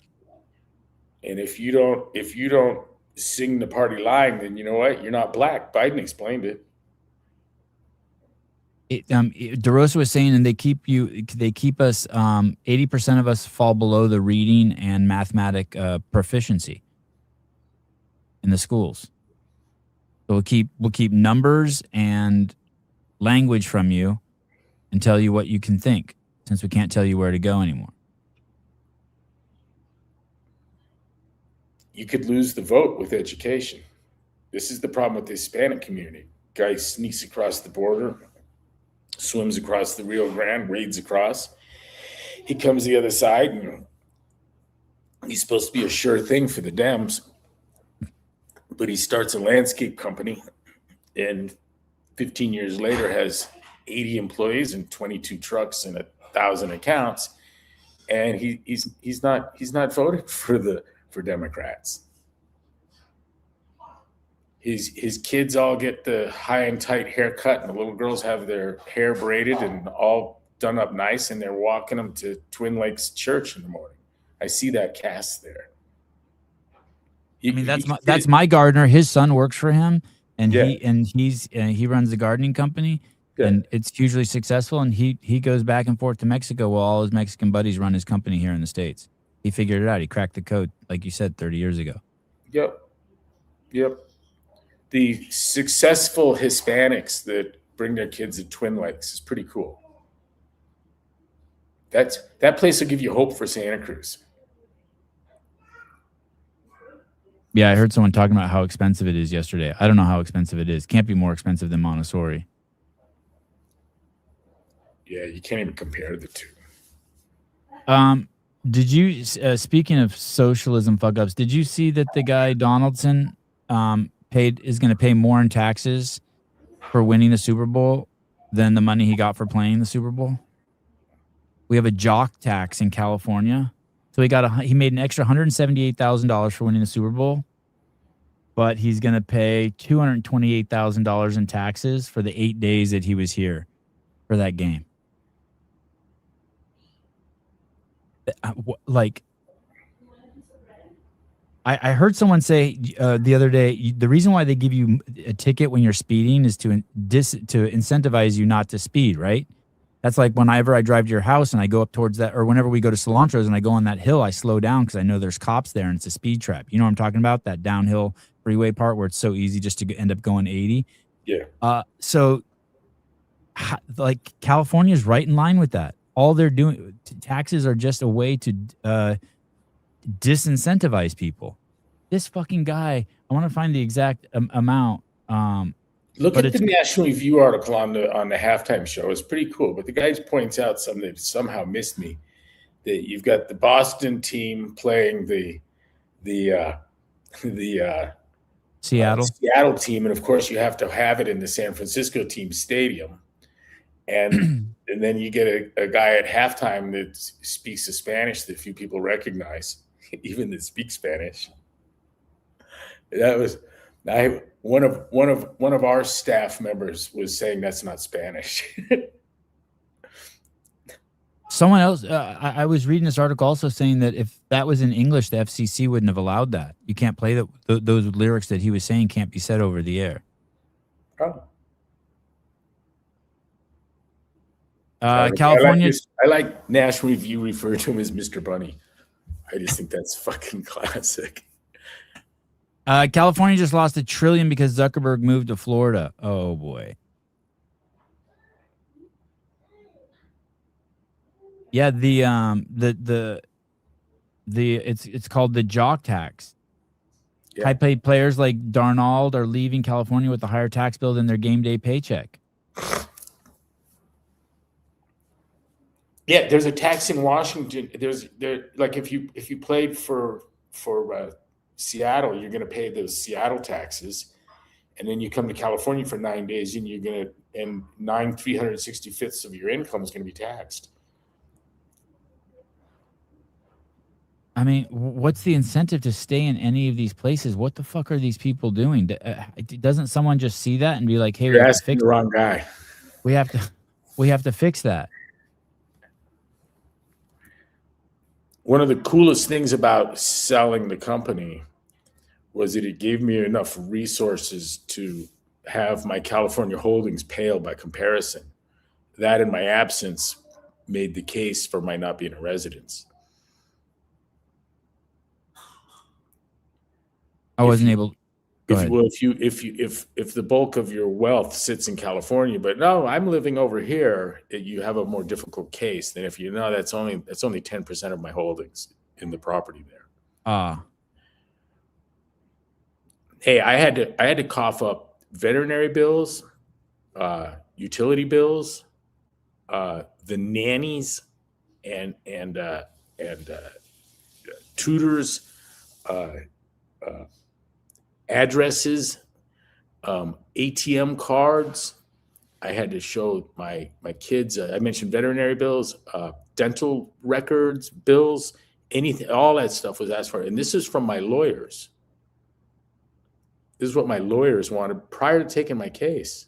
And if you don't sing the party line, then you know what? You're not black. Biden explained it. DeRosa was saying, and they keep us 80% of us fall below the reading and mathematic proficiency in the schools. So we'll keep numbers and language from you and tell you what you can think, since we can't tell you where to go anymore. You could lose the vote with education. This is the problem with the Hispanic community. Guy sneaks across the border, swims across the Rio Grande, wades across. He comes the other side, and he's supposed to be a sure thing for the Dems. But he starts a landscape company, and 15 years later has 80 employees and 22 trucks and 1,000 accounts. And he's not voting for Democrats. His kids all get the high and tight haircut, and the little girls have their hair braided and all done up nice, and they're walking them to Twin Lakes Church in the morning. I see that cast there. I mean, that's my gardener. His son works for him, and he runs the gardening company, and it's hugely successful. And he goes back and forth to Mexico while all his Mexican buddies run his company here in the States. He figured it out. He cracked the code, like you said, 30 years ago. Yep. The successful Hispanics that bring their kids to Twin Lakes is pretty cool. That place will give you hope for Santa Cruz. Yeah, I heard someone talking about how expensive it is yesterday. I don't know how expensive it is. Can't be more expensive than Montessori. Yeah, you can't even compare the two. Did you speaking of socialism fuck ups? Did you see that the guy Donaldson is going to pay more in taxes for winning the Super Bowl than the money he got for playing the Super Bowl? We have a jock tax in California, so he made an extra $178,000 for winning the Super Bowl, but he's going to pay $228,000 in taxes for the 8 days that he was here for that game. Like, I heard someone say the other day, the reason why they give you a ticket when you're speeding is to incentivize you not to speed, right? That's like whenever I drive to your house and I go up towards that, or whenever we go to Cilantro's and I go on that hill, I slow down because I know there's cops there and it's a speed trap. You know what I'm talking about? That downhill freeway part where it's so easy just to end up going 80. Yeah. So, like, California's right in line with that. All they're doing, taxes are just a way to disincentivize people. This fucking guy, I want to find the exact amount. Look at the National Review article on the halftime show. It's pretty cool. But the guy points out something that somehow missed me. That you've got the Boston team playing the Seattle team, and of course you have to have it in the San Francisco team stadium. And then you get a guy at halftime that speaks a Spanish that few people recognize, even that speak Spanish. That was one of our staff members was saying that's not Spanish. Someone else, I was reading this article also saying that if that was in English, the FCC wouldn't have allowed that. You can't play those lyrics that he was saying can't be said over the air. Oh. California. I like National Review refer to him as Mr. Bunny. I just think that's fucking classic. California just lost $1 trillion because Zuckerberg moved to Florida. Oh boy. Yeah, it's called the jock tax. Yeah. High-paid players like Darnold are leaving California with a higher tax bill than their game day paycheck. Yeah, there's a tax in Washington. Like if you played for Seattle, you're going to pay those Seattle taxes, and then you come to California for 9 days, and you're going to 365ths of your income is going to be taxed. I mean, what's the incentive to stay in any of these places? What the fuck are these people doing? Doesn't someone just see that and be like, "Hey, you're asking the wrong guy. We have to fix that." One of the coolest things about selling the company was that it gave me enough resources to have my California holdings pale by comparison. That, in my absence, made the case for my not being a resident. I wasn't able. If the bulk of your wealth sits in California, but no, I'm living over here, you have a more difficult case than if you know that's only 10% of my holdings in the property there. Hey, I had to cough up veterinary bills, utility bills, the nannies, and tutors, addresses, ATM cards. I had to show my kids. I mentioned veterinary bills, dental records, bills, anything. All that stuff was asked for, and this is from my lawyers. This is what my lawyers wanted prior to taking my case.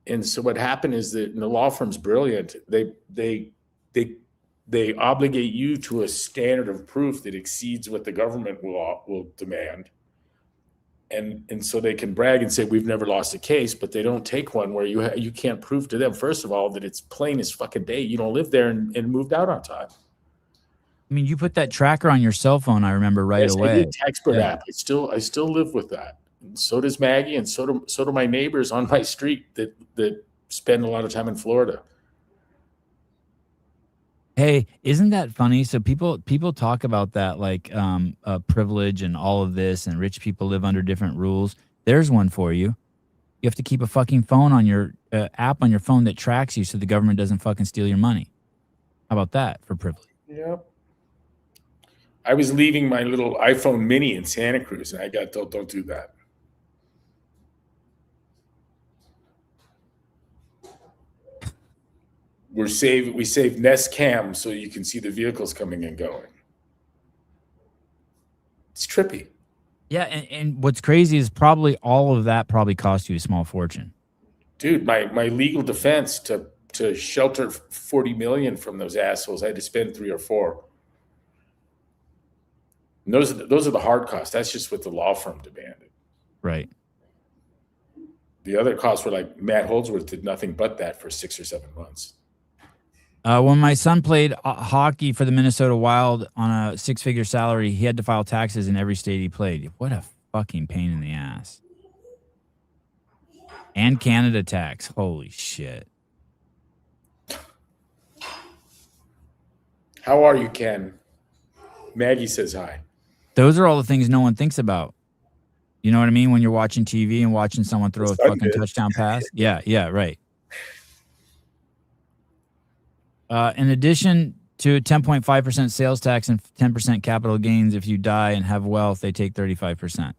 And so what happened is that, and the law firm's brilliant. They obligate you to a standard of proof that exceeds what the government will demand. And so they can brag and say, we've never lost a case, but they don't take one where you can't prove to them, first of all, that it's plain as fucking day. You don't live there and moved out on time. I mean, you put that tracker on your cell phone, I remember right away. I did, Taxpert app. I still live with that. And so does Maggie, and so do my neighbors on my street that spend a lot of time in Florida. Hey, isn't that funny? So people talk about that like privilege and all of this, and rich people live under different rules. There's one for you. You have to keep a fucking phone on your app on your phone that tracks you, so the government doesn't fucking steal your money. How about that for privilege? Yep. I was leaving my little iPhone mini in Santa Cruz, and I got told, don't do that. We save Nest Cam so you can see the vehicles coming and going. It's trippy. Yeah, and what's crazy is probably all of that probably cost you a small fortune. Dude, my legal defense to shelter 40 million from those assholes, I had to spend 3 or 4. And those are the hard costs. That's just what the law firm demanded. Right. The other costs were like Matt Holdsworth did nothing but that for 6 or 7 months. When my son played hockey for the Minnesota Wild on a 6-figure salary, he had to file taxes in every state he played. What a fucking pain in the ass. And Canada tax. Holy shit. How are you, Ken? Maggie says hi. Those are all the things no one thinks about. You know what I mean? When you're watching TV and watching someone throw a fucking touchdown pass. Yeah, right. In addition to 10.5% sales tax and 10% capital gains, if you die and have wealth, they take 35%.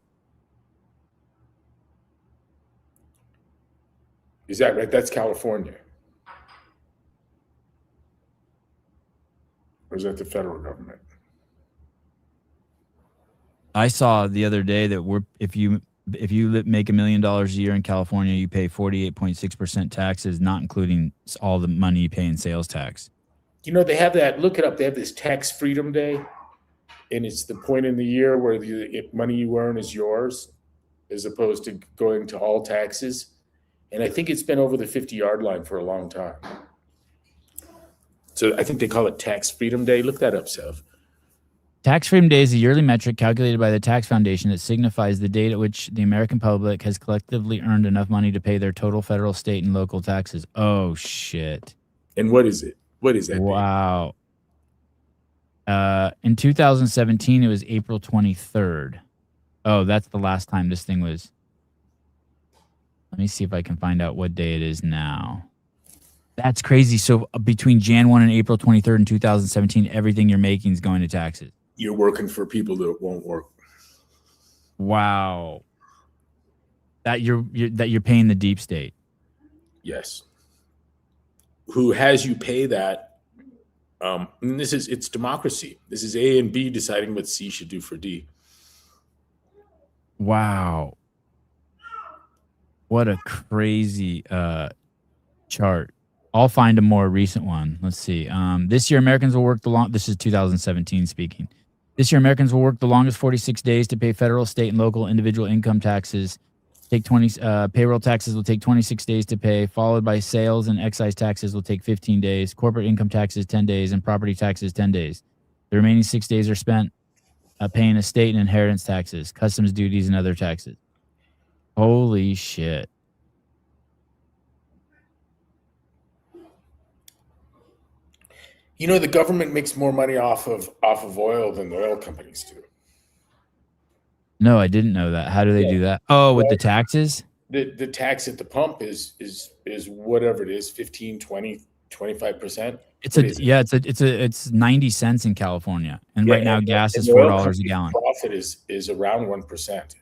Is that right? That's California. Or is that the federal government? I saw the other day that if you make $1 million a year in California, you pay 48.6% taxes, not including all the money you pay in sales tax. You know, they have that. Look it up. They have this Tax Freedom Day, and it's the point in the year where the money you earn is yours, as opposed to going to all taxes. And I think it's been over the 50-yard line for a long time. So I think they call it Tax Freedom Day. Look that up, Sev. Tax Freedom Day is a yearly metric calculated by the Tax Foundation that signifies the date at which the American public has collectively earned enough money to pay their total federal, state, and local taxes. Oh, shit. And what is it? What is that? Wow. In 2017, it was April 23rd. Oh, that's the last time this thing was. Let me see if I can find out what day it is now. That's crazy. So between Jan 1 and April 23rd in 2017, everything you're making is going to taxes. You're working for people that won't work. Wow. That you're paying the deep state. Yes. Who has you pay that? And it's democracy. This is A and B deciding what C should do for D. Wow. What a crazy chart. I'll find a more recent one. Let's see. This year, Americans will work this is 2017 speaking. This year, Americans will work the longest 46 days to pay federal, state, and local individual income taxes. Payroll taxes will take 26 days to pay, followed by sales and excise taxes will take 15 days, corporate income taxes 10 days, and property taxes 10 days. The remaining 6 days are spent paying estate and inheritance taxes, customs duties, and other taxes. Holy shit. You know, the government makes more money off of oil than the oil companies do. No, I didn't know that. How do they do that? Oh, with the taxes? The tax at the pump is whatever it is, 15, 20, 25%. It's 90 cents in California. And right now gas is $4 a gallon. Profit is around 1%.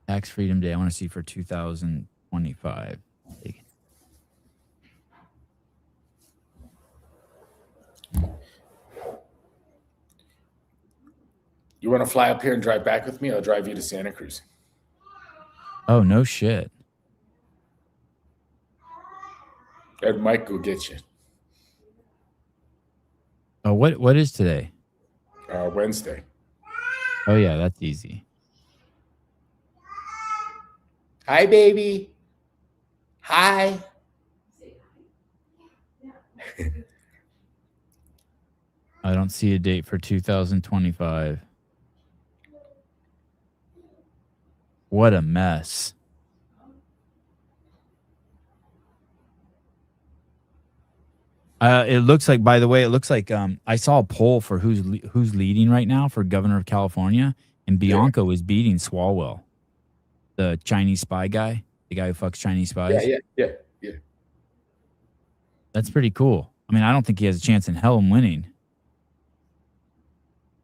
Tax Freedom Day. I want to see for 2025. You want to fly up here and drive back with me? I'll drive you to Santa Cruz. Oh, no shit. Ed Mike go get you. Oh, what is today? Wednesday. Oh, yeah, that's easy. Hi, baby. Hi. I don't see a date for 2025. What a mess. It looks like, by the way, it looks like I saw a poll for who's leading right now for governor of California, and Yeah. Bianco is beating Swalwell, the Chinese spy guy, the guy who fucks Chinese spies. Yeah. That's pretty cool. I mean, I don't think he has a chance in hell in winning,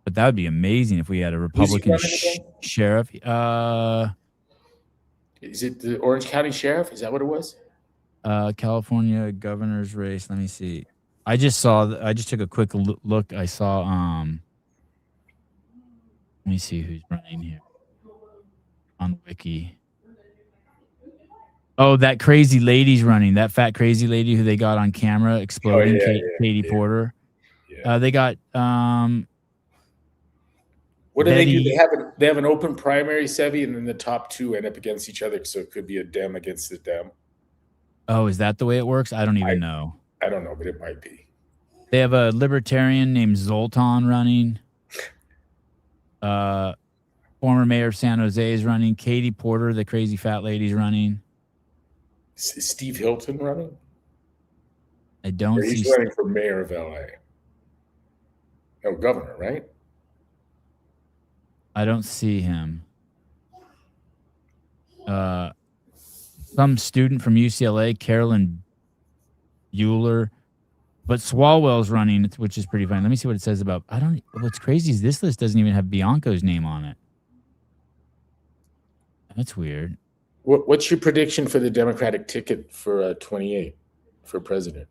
but that would be amazing if we had a Republican running again? sheriff. Is it the Orange County Sheriff? Is that what it was? California governor's race. Let me see. I just took a quick look. I saw let me see who's running here on Wiki. Oh, that crazy lady's running. That fat crazy lady who they got on camera exploding, Katie Porter. Yeah. They got what do Betty, they do? They have an open primary, Sevi, and then the top two end up against each other, so it could be a Dem against the Dem. Oh, is that the way it works? I don't even know. I don't know, but it might be. They have a libertarian named Zoltan running. Former mayor of San Jose is running. Katie Porter, the crazy fat lady's running. Is Steve Hilton running? I don't see. He's running for mayor of LA. No, governor, right? I don't see him. Some student from UCLA, Carolyn Bueller, but Swalwell's running, which is pretty funny. Let me see what it says about. What's crazy is this list doesn't even have Bianco's name on it. That's weird. What's your prediction for the Democratic ticket for 28 for president?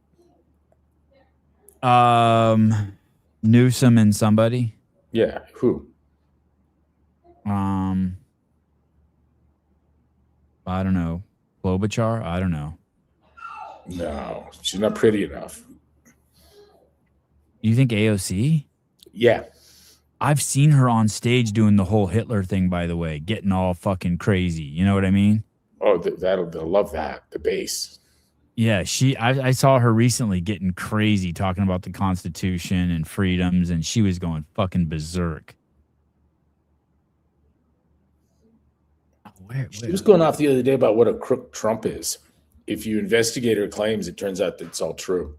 Newsom and somebody. Yeah, who? I don't know. Klobuchar? I don't know. No, she's not pretty enough. You think AOC? Yeah. I've seen her on stage doing the whole Hitler thing, by the way, getting all fucking crazy. You know what I mean? Oh, they'll love that. The base. Yeah, I saw her recently getting crazy talking about the Constitution and freedoms, and she was going fucking berserk. She was going off the other day about what a crook Trump is. If you investigate her claims, it turns out that it's all true.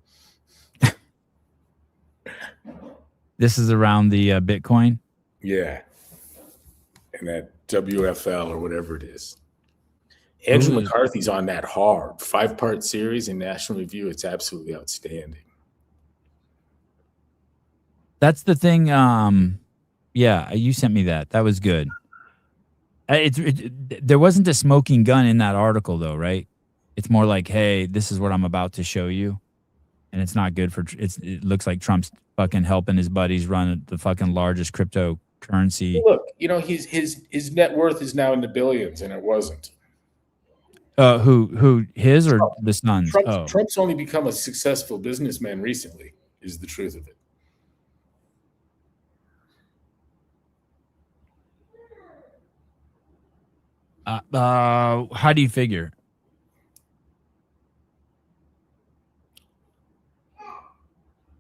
This is around the Bitcoin? Yeah. And that WFL or whatever it is. Andrew McCarthy's on that hard 5-part series in National Review. It's absolutely outstanding. That's the thing. Yeah, you sent me that. That was good. There wasn't a smoking gun in that article, though, right? It's more like, hey, this is what I'm about to show you, and it's not good for. It looks like Trump's fucking helping his buddies run the fucking largest cryptocurrency. Look, his net worth is now in the billions, and it wasn't. Who his or Trump. the son's? Trump's only become a successful businessman recently. Is the truth of it. How do you figure?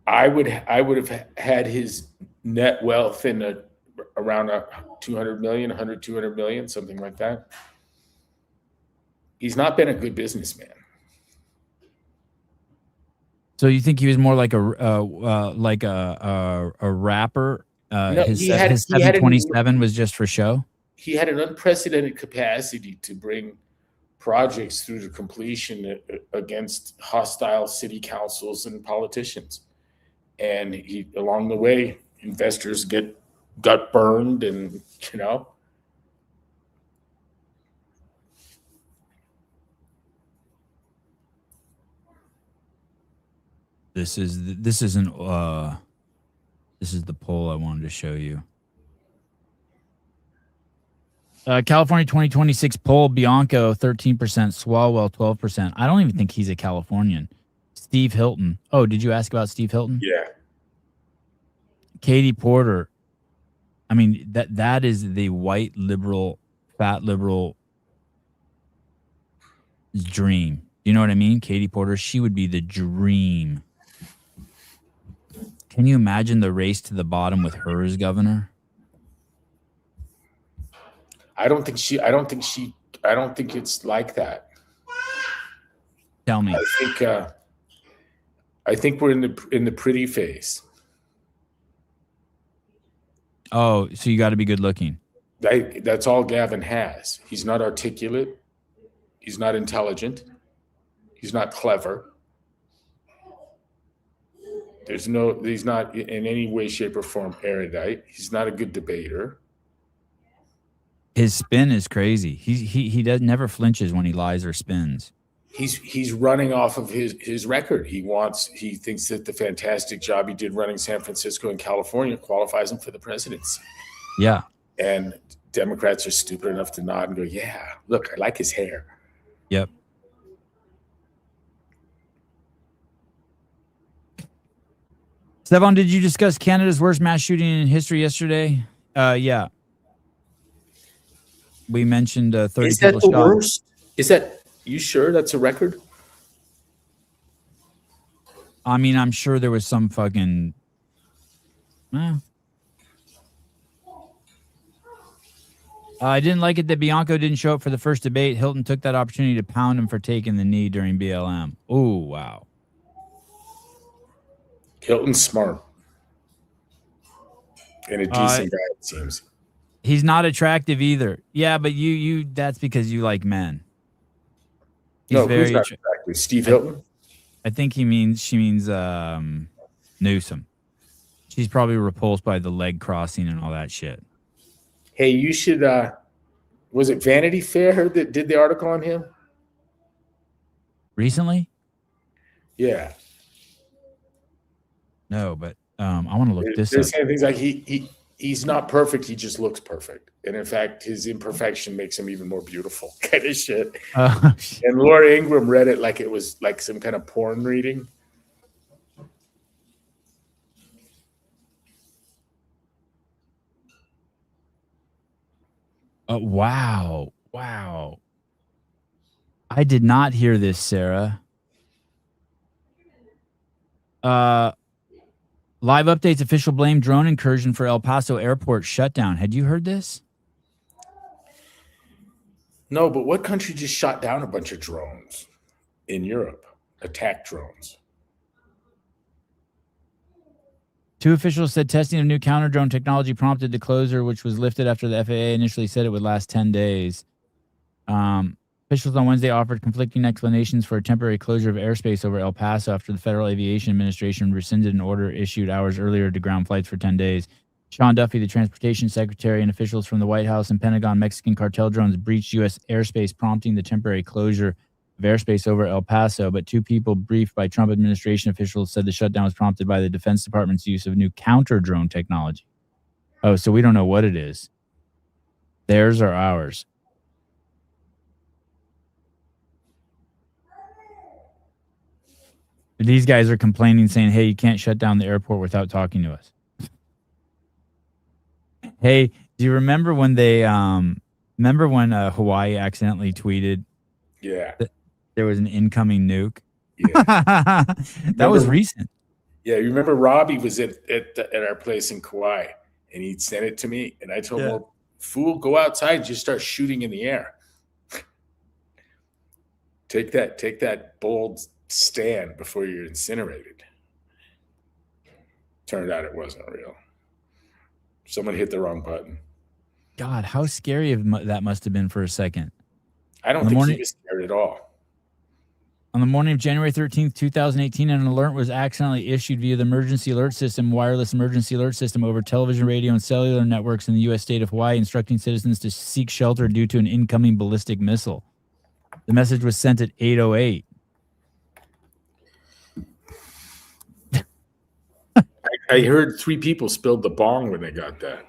I would have had his net wealth in around 200 million, 100, 200 million, something like that. He's not been a good businessman. So you think he was more like a rapper? No, his 727 was just for show? He had an unprecedented capacity to bring projects through to completion against hostile city councils and politicians. And along the way, investors got burned, and This is the poll I wanted to show you. California 2026 poll: Bianco 13%, Swalwell 12%. I don't even think he's a Californian. Steve Hilton. Oh, did you ask about Steve Hilton? Yeah. Katie Porter. I mean, that is the white liberal, fat liberal dream. You know what I mean? Katie Porter, she would be the dream. Can you imagine the race to the bottom with her as governor? I don't think it's like that. Tell me. I think I think we're in the pretty phase. Oh, so you got to be good looking. That's all Gavin has. He's not articulate. He's not intelligent. He's not clever. He's not in any way, shape, or form erudite. He's not a good debater. His spin is crazy. He never flinches when he lies or spins. He's running off of his record. He thinks that the fantastic job he did running San Francisco and California qualifies him for the presidency. Yeah. And Democrats are stupid enough to nod and go, yeah, look, I like his hair. Yep. Stefan, did you discuss Canada's worst mass shooting in history yesterday? Yeah. We mentioned 30 people shot. Is that the worst? Is that, you sure that's a record? I mean, I'm sure there was some fucking... I didn't like it that Bianco didn't show up for the first debate. Hilton took that opportunity to pound him for taking the knee during BLM. Oh, wow. Hilton's smart. And a decent guy, it seems. He's not attractive either. Yeah, but you that's because you like men. He's who's not attractive? Steve Hilton? I think she means Newsom. She's probably repulsed by the leg crossing and all that shit. Hey, you should was it Vanity Fair that did the article on him? Recently? Yeah. No, but I want to look this up. They're saying things like he's not perfect, he just looks perfect. And in fact, his imperfection makes him even more beautiful. Kind of shit. And Laura Ingraham read it like it was like some kind of porn reading. Wow. Wow. I did not hear this, Sarah. Live updates, official blame drone incursion for El Paso airport shutdown. Had you heard this? No, but what country just shot down a bunch of drones in Europe? Attack drones. Two officials said testing of new counter-drone technology prompted the closure, which was lifted after the FAA initially said it would last 10 days. Officials on Wednesday offered conflicting explanations for a temporary closure of airspace over El Paso after the Federal Aviation Administration rescinded an order issued hours earlier to ground flights for 10 days. Sean Duffy, the transportation secretary, and officials from the White House and Pentagon Mexican cartel drones breached U.S. airspace, prompting the temporary closure of airspace over El Paso. But two people briefed by Trump administration officials said the shutdown was prompted by the Defense Department's use of new counter-drone technology. Oh, so we don't know what it is. Theirs or ours? These guys are complaining, saying, hey, you can't shut down the airport without talking to us. Hey, do you remember when they Hawaii accidentally tweeted that there was an incoming nuke? Yeah. That was recent. Yeah, you remember Robbie was at our place in Kauai, and he'd sent it to me, and I told him, well, fool, go outside, just start shooting in the air. Take that bold stand before you're incinerated. Turned out it wasn't real. Someone hit the wrong button. God, how scary that must have been for a second. I don't think he was scared at all. On the morning of January 13th, 2018, an alert was accidentally issued via the emergency alert system, wireless emergency alert system over television, radio, and cellular networks in the U.S. state of Hawaii, instructing citizens to seek shelter due to an incoming ballistic missile. The message was sent at 8:08. I heard 3 people spilled the bong when they got that.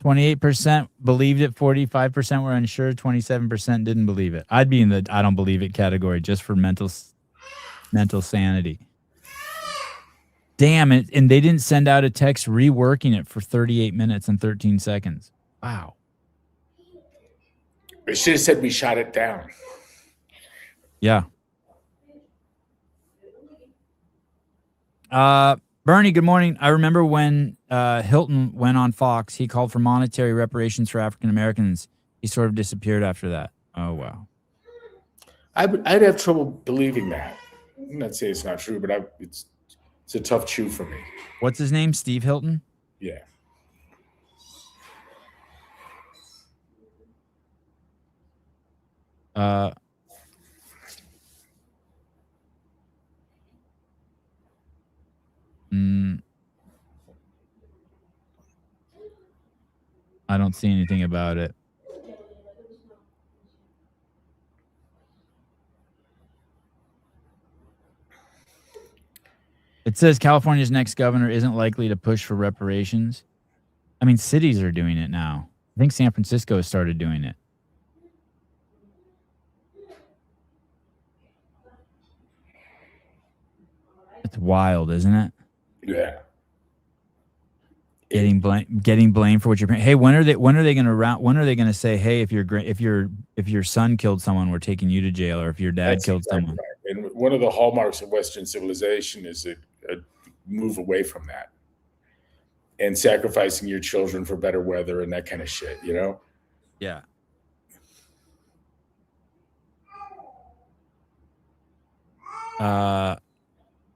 28% believed it, 45% were unsure, 27% didn't believe it. I'd be in the I don't believe it category just for mental sanity. Damn it. And they didn't send out a text reworking it for 38 minutes and 13 seconds. Wow. They should have said we shot it down. Yeah. Bernie, good morning. I remember when Hilton went on Fox, he called for monetary reparations for African Americans. He sort of disappeared after that. Oh, wow. I'd have trouble believing that. I'm not saying it's not true, but it's a tough chew for me. What's his name? Steve Hilton? Yeah. I don't see anything about it. It says California's next governor isn't likely to push for reparations. I mean, cities are doing it now. I think San Francisco started doing it. It's wild, isn't it? Yeah. Getting blamed for what you're. Hey, when are they gonna say, hey, if your son killed someone, we're taking you to jail, or if your dad killed someone? Right. And one of the hallmarks of Western civilization is a move away from that and sacrificing your children for better weather and that kind of shit, you know? Yeah.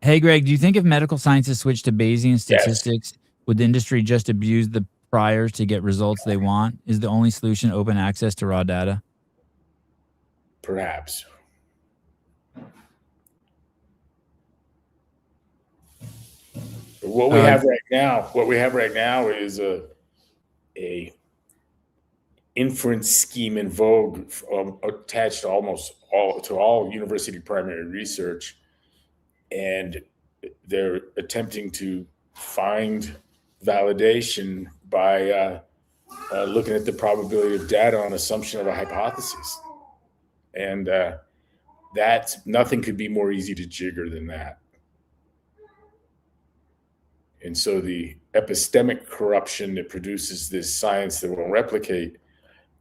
Hey, Greg, do you think if medical sciences switched to Bayesian statistics, would the industry just abuse the priors to get results they want? Is the only solution open access to raw data? Perhaps. But what we have right now is a inference scheme in vogue attached to almost all university primary research, and they're attempting to find validation by looking at the probability of data on assumption of a hypothesis, and that's nothing could be more easy to jigger than that. And so the epistemic corruption that produces this science that won't replicate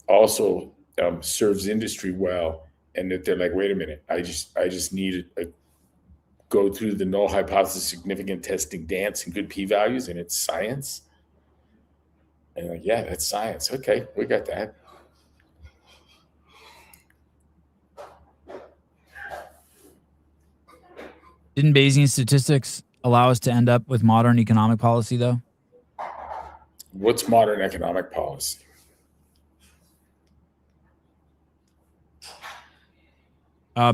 also serves industry well, and that they're like, wait a minute, I just need a go through the null hypothesis significant testing dance and good p-values, and it's science. And like, yeah, that's science. Okay, we got that. Didn't Bayesian statistics allow us to end up with modern economic policy, though? What's modern economic policy?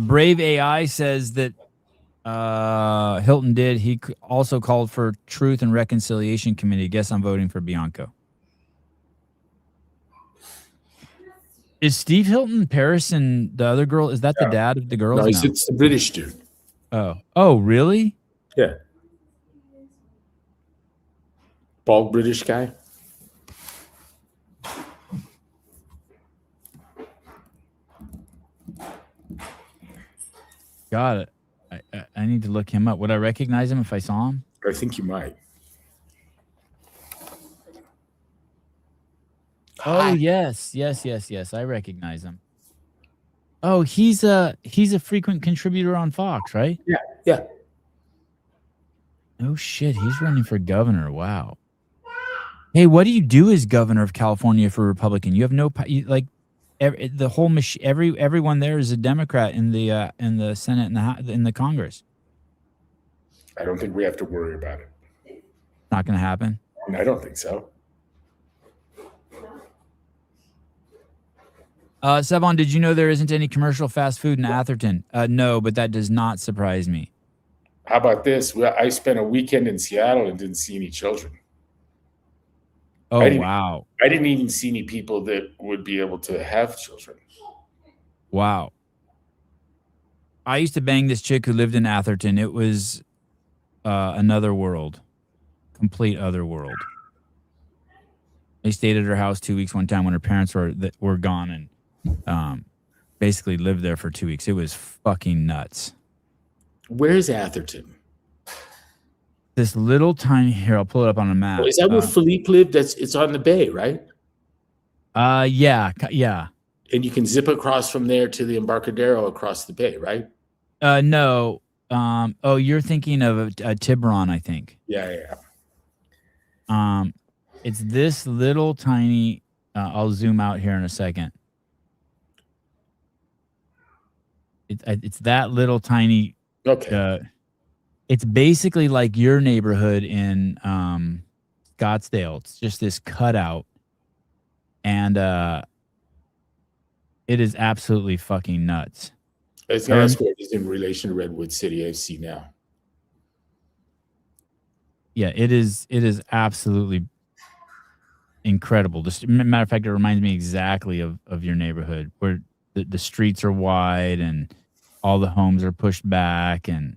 Brave AI says that Hilton did. He also called for Truth and Reconciliation Committee. Guess I'm voting for Bianco. Is Steve Hilton Paris and the other girl? Is that the dad of the girls? No, it's the British dude. Oh, really? Yeah. Bald British guy. Got it. I need to look him up. Would I recognize him if I saw him? I think you might. Oh, yes. I recognize him. Oh, he's a frequent contributor on Fox, right? Yeah. Oh shit, he's running for governor. Wow. Hey, what do you do as governor of California for Republican? You have no the whole everyone there is a Democrat in the Senate and in the Congress. I don't think we have to worry about it. Not going to happen. I don't think so. Sevon, did you know there isn't any commercial fast food in Atherton? No, but that does not surprise me. How about this? Well, I spent a weekend in Seattle and didn't see any children. Oh, wow. I didn't even see any people that would be able to have children. Wow. I used to bang this chick who lived in Atherton. It was another world. Complete other world. I stayed at her house 2 weeks one time when her parents were gone, and basically lived there for 2 weeks. It was fucking nuts. Where's Atherton? This little tiny, here, I'll pull it up on a map. Is that where Philippe lived? It's on the bay, right? Yeah. And you can zip across from there to the Embarcadero across the bay, right? No. You're thinking of Tiburon, I think. Yeah. It's this little tiny, I'll zoom out here in a second. It's that little tiny. Okay. It's basically like your neighborhood in Scottsdale. It's just this cutout, and it is absolutely fucking nuts. I was going to ask what is in relation to Redwood City I see now. Yeah, it is absolutely incredible. Matter of fact, it reminds me exactly of your neighborhood, where the streets are wide and all the homes are pushed back, and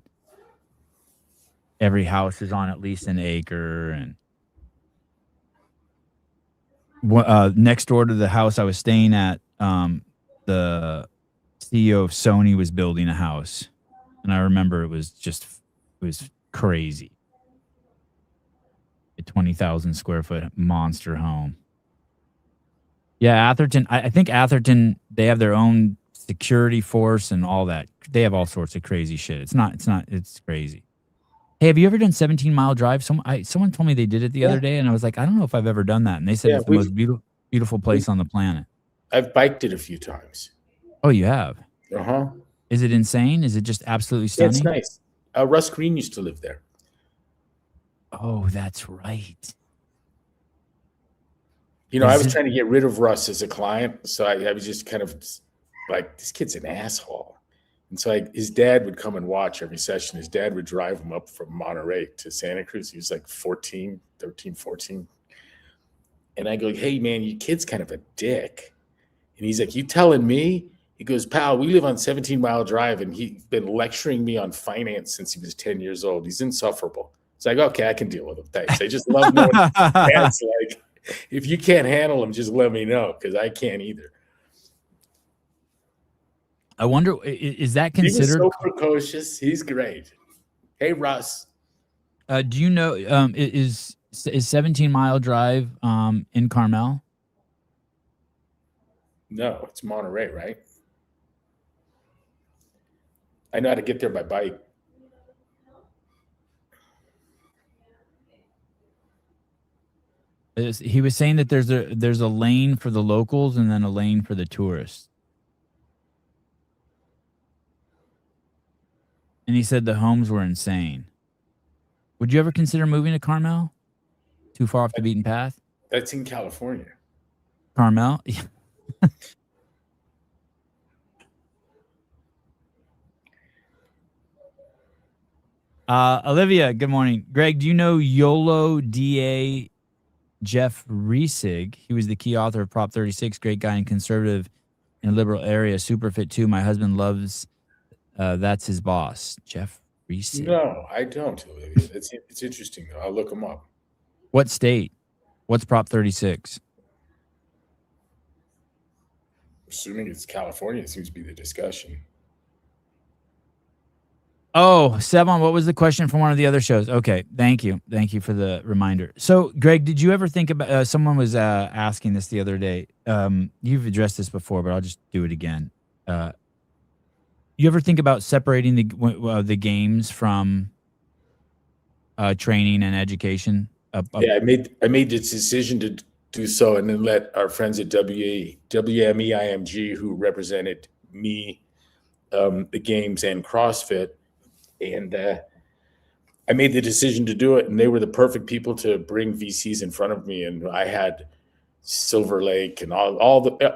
every house is on at least an acre. And next door to the house I was staying at, the CEO of Sony was building a house, and I remember it was crazy. A 20,000 square foot monster home. Yeah, Atherton. I think Atherton, they have their own security force and all that. They have all sorts of crazy shit. It's crazy. Hey, have you ever done 17 Mile Drive? Someone told me they did it the other day, and I was like, I don't know if I've ever done that. And they said it's the most beautiful place on the planet. I've biked it a few times. Oh, you have? Uh-huh. Is it insane? Is it just absolutely stunning? Yeah, it's nice. Russ Green used to live there. Oh, that's right. You know, I was trying to get rid of Russ as a client, so I was just kind of like, this kid's an asshole. And so his dad would come and watch every session. His dad would drive him up from Monterey to Santa Cruz. He was like 13, 14. And I go, hey, man, your kid's kind of a dick. And he's like, you telling me? He goes, pal, we live on 17 Mile Drive, and he's been lecturing me on finance since he was 10 years old. He's insufferable. It's like, okay, I can deal with him. Thanks. I just love knowing dad's like, if you can't handle him, just let me know, because I can't either. I wonder, is that considered? He was so precocious. He's great. Hey, Russ. Do you know, is 17 Mile Drive in Carmel? No, it's Monterey, right? I know how to get there by bike. He was saying that there's a lane for the locals and then a lane for the tourists. And he said the homes were insane. Would you ever consider moving to Carmel? Too far off the beaten path? That's in California. Carmel? Olivia, good morning. Greg, do you know YOLO DA Jeff Reesig? He was the key author of Prop 36, great guy and conservative in a liberal area, super fit too. My husband loves, that's his boss, Jeff Reesig. No, I don't, Olivia. It's interesting, though. I'll look him up. What state? What's Prop 36? Assuming it's California, it seems to be the discussion. Oh, Sebon, what was the question from one of the other shows? Okay, thank you. Thank you for the reminder. So, Greg, did you ever think about, someone was asking this the other day. You've addressed this before, but I'll just do it again. You ever think about separating the games from training and education? Yeah, I made this decision to do so, and then let our friends at WMEIMG, who represented me, the games and CrossFit, and I made the decision to do it, and they were the perfect people to bring VCs in front of me. And I had Silver Lake and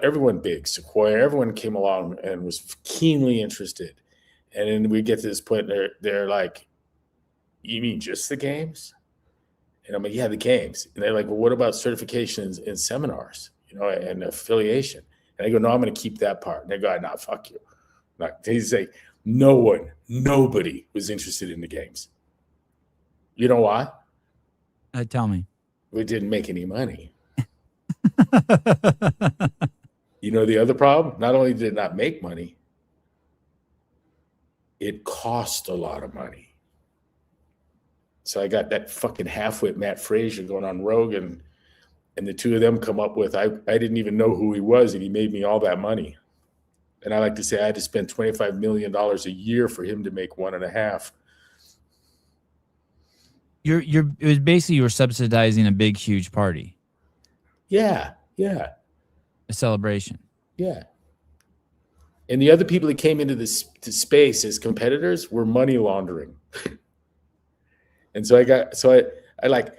everyone big, Sequoia, everyone came along and was keenly interested. And then we get to this point, they're like, you mean just the games? And I'm like, yeah, the games. And they're like, well, what about certifications and seminars, and affiliation? And I go, no, I'm going to keep that part. And they go, nah, fuck you. They say, nobody was interested in the games. You know why? Tell me. We didn't make any money. The other problem? Not only did it not make money, it cost a lot of money. So I got that fucking half-wit Matt Frazier going on Rogan, and the two of them come up with, I didn't even know who he was, and he made me all that money. And I like to say I had to spend $25 million a year for him to make 1.5. It was basically you were subsidizing a big, huge party. Yeah. A celebration. Yeah. And the other people that came into this to space as competitors were money laundering. And so I like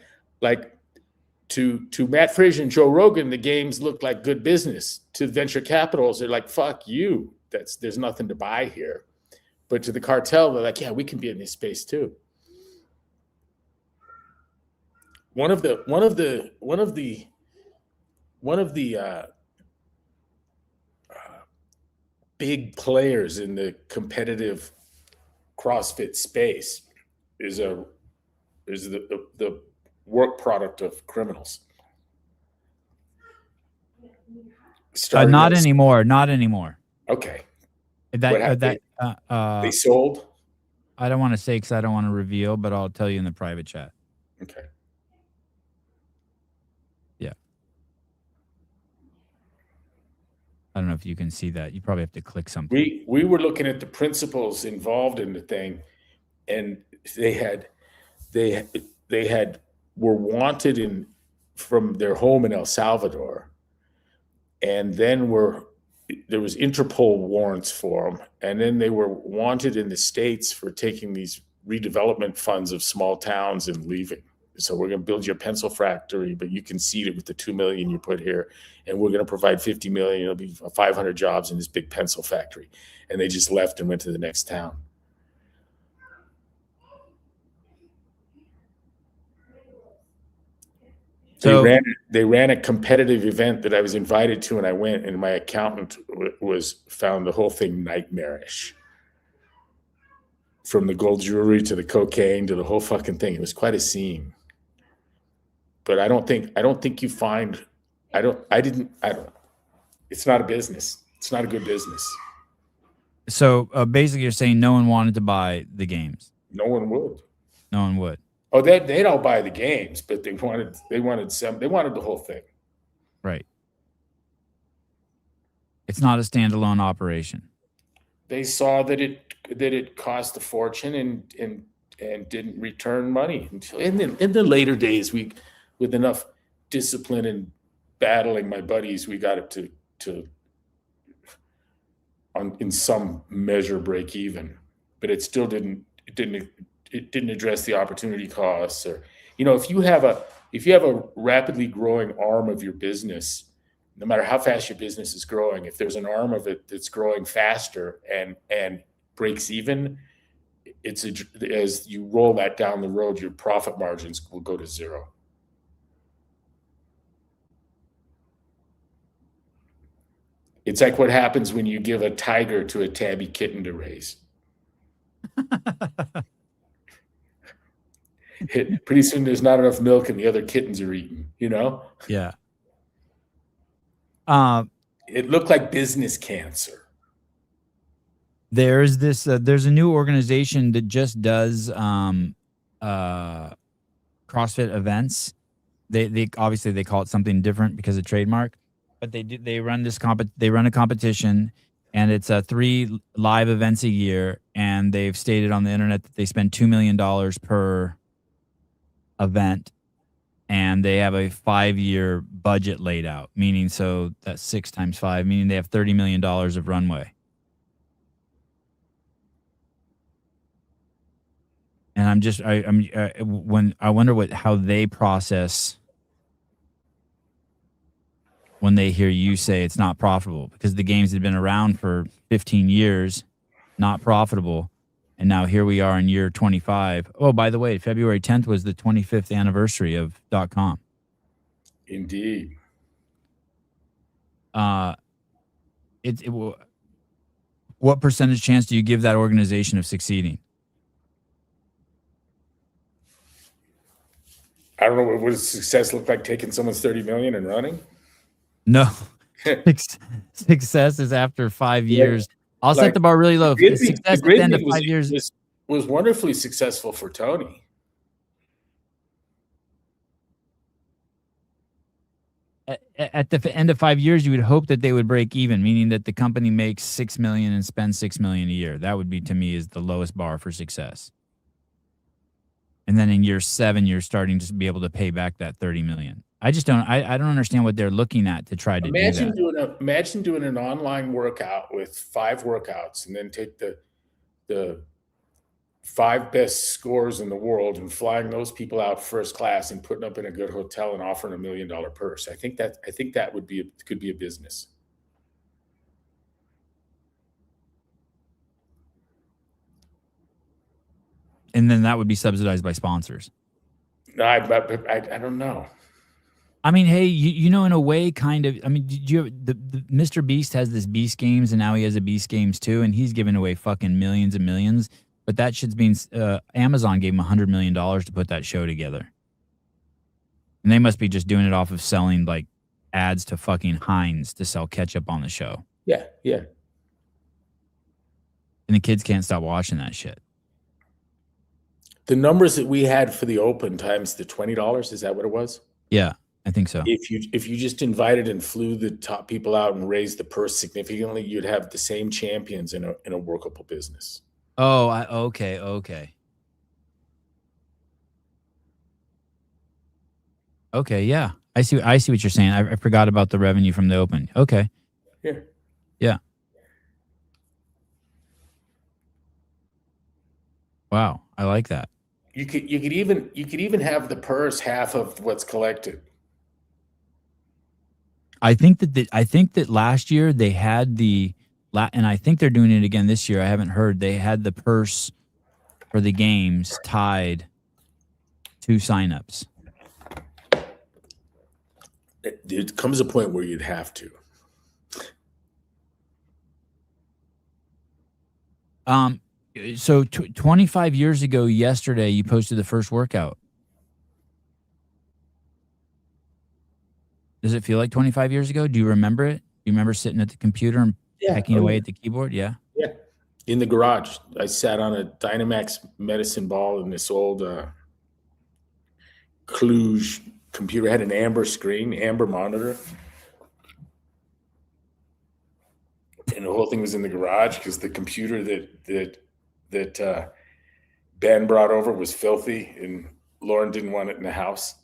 to Matt Frazier and Joe Rogan, the games look like good business. To venture capitals, they're like, fuck you. There's nothing to buy here. But to the cartel, they're like, yeah, we can be in this space too. One of the big players in the competitive CrossFit space is the work product of criminals. Not anymore. Not anymore. Okay. They sold? I don't want to say because I don't want to reveal, but I'll tell you in the private chat. Okay. Yeah. I don't know if you can see that. You probably have to click something. We were looking at the principals involved in the thing, and they were wanted from their home in El Salvador, and then there was Interpol warrants for them, and then they were wanted in the States for taking these redevelopment funds of small towns and leaving. So we're going to build you a pencil factory, but you can seed it with the $2 million you put here, and we're going to provide $50 million. It'll be 500 jobs in this big pencil factory, and they just left and went to the next town. So they ran a competitive event that I was invited to, and I went, and my accountant found the whole thing nightmarish. From the gold jewelry to the cocaine to the whole fucking thing. It was quite a scene. But I don't think you find, it's not a business. It's not a good business. So basically you're saying no one wanted to buy the games. No one would. No one would. Oh, they don't buy the games, but they wanted the whole thing. Right. It's not a standalone operation. They saw that it cost a fortune and didn't return money until in the later days. We, with enough discipline and battling my buddies, we got it to in some measure break even, but it still didn't address the opportunity costs. Or, if you have a rapidly growing arm of your business, no matter how fast your business is growing, if there's an arm of it that's growing faster and breaks even, as you roll that down the road, your profit margins will go to zero. It's like what happens when you give a tiger to a tabby kitten to raise. Pretty soon there's not enough milk and the other kittens are eaten, Yeah. It looked like business cancer. There's a new organization that just does CrossFit events. They obviously they call it something different because of trademark, but they run a competition, and it's 3 live events a year, and they've stated on the internet that they spend $2 million per event, and they have a 5-year budget laid out, meaning so that's 6 times 5, meaning they have $30 million of runway. And I wonder how they process when they hear you say it's not profitable, because the games had been around for 15 years, not profitable. And now here we are in year 25. Oh, by the way, February 10th was the 25th anniversary of .com. Indeed. What percentage chance do you give that organization of succeeding? I don't know. What does success look like? Taking someone's 30 million and running? No. Success is after 5 years. I'll set the bar really low. Success at the end of 5 years was wonderfully successful for Tony. At the end of 5 years, you would hope that they would break even, meaning that the company makes $6 million and spends $6 million a year. That would be, to me, is the lowest bar for success. And then in year 7, you're starting to be able to pay back that $30 million. I just don't. I don't understand what they're looking at to try to do that. Imagine doing an online workout with 5 workouts, and then take the 5 best scores in the world and flying those people out first class and putting up in a good hotel and offering $1 million purse. I think that could be a business. And then that would be subsidized by sponsors. I don't know. I mean, hey, you know, in a way, kind of. I mean, did you the Mr. Beast has this Beast Games, and now he has a Beast Games too, and he's giving away fucking millions and millions. But that shit's being Amazon gave him $100 million to put that show together, and they must be just doing it off of selling like ads to fucking Heinz to sell ketchup on the show. Yeah. And the kids can't stop watching that shit. The numbers that we had for the Open times the $20, is that what it was? Yeah, I think so. If you just invited and flew the top people out and raised the purse significantly, you'd have the same champions in a workable business. Oh, okay. Okay, yeah. I see what you're saying. I forgot about the revenue from the Open. Okay. Yeah. Wow, I like that. You could even have the purse half of what's collected. I think that last year they had and I think they're doing it again this year. I haven't heard. They had the purse for the games tied to signups. It comes a point where you'd have to. So 25 years ago yesterday, you posted the first workout. Does it feel like 25 years ago? Do you remember it? Do you remember sitting at the computer and pecking away at the keyboard? Yeah. Yeah. In the garage. I sat on a Dynamax medicine ball in this old Cluj computer. It had an amber screen, amber monitor. And the whole thing was in the garage because the computer that Ben brought over was filthy, and Lauren didn't want it in the house.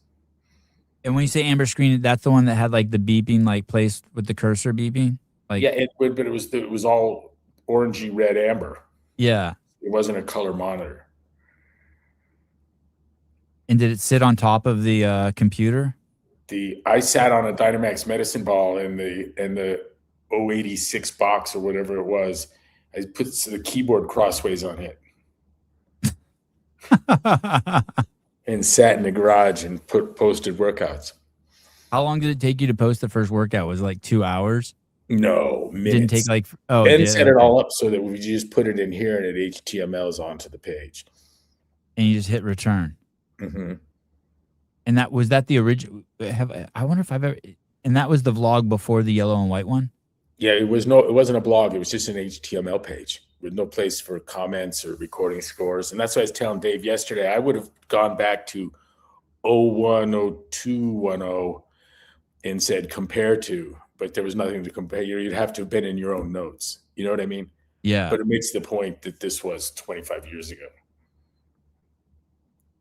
And when you say amber screen, that's the one that had like the beeping, like placed with the cursor beeping. Like but it was all orangey red amber. Yeah, it wasn't a color monitor. And did it sit on top of the computer? I sat on a Dynamax medicine ball and the 086 box or whatever it was. I put the keyboard crossways on it. And sat in the garage and posted workouts. How long did it take you to post the first workout? Was it like 2 hours? No, minutes. Didn't take like Ben set it all up so that we just put it in here and it HTMLs onto the page. And you just hit return. Mm-hmm. And was that the original? I wonder if I've ever. And that was the vlog before the yellow and white one. Yeah, it wasn't a blog. It was just an HTML page with no place for comments or recording scores. And that's what I was telling Dave yesterday. I would have gone back to 010210 and said compare to, but there was nothing to compare. You'd have to have been in your own notes. You know what I mean? Yeah. But it makes the point that this was 25 years ago.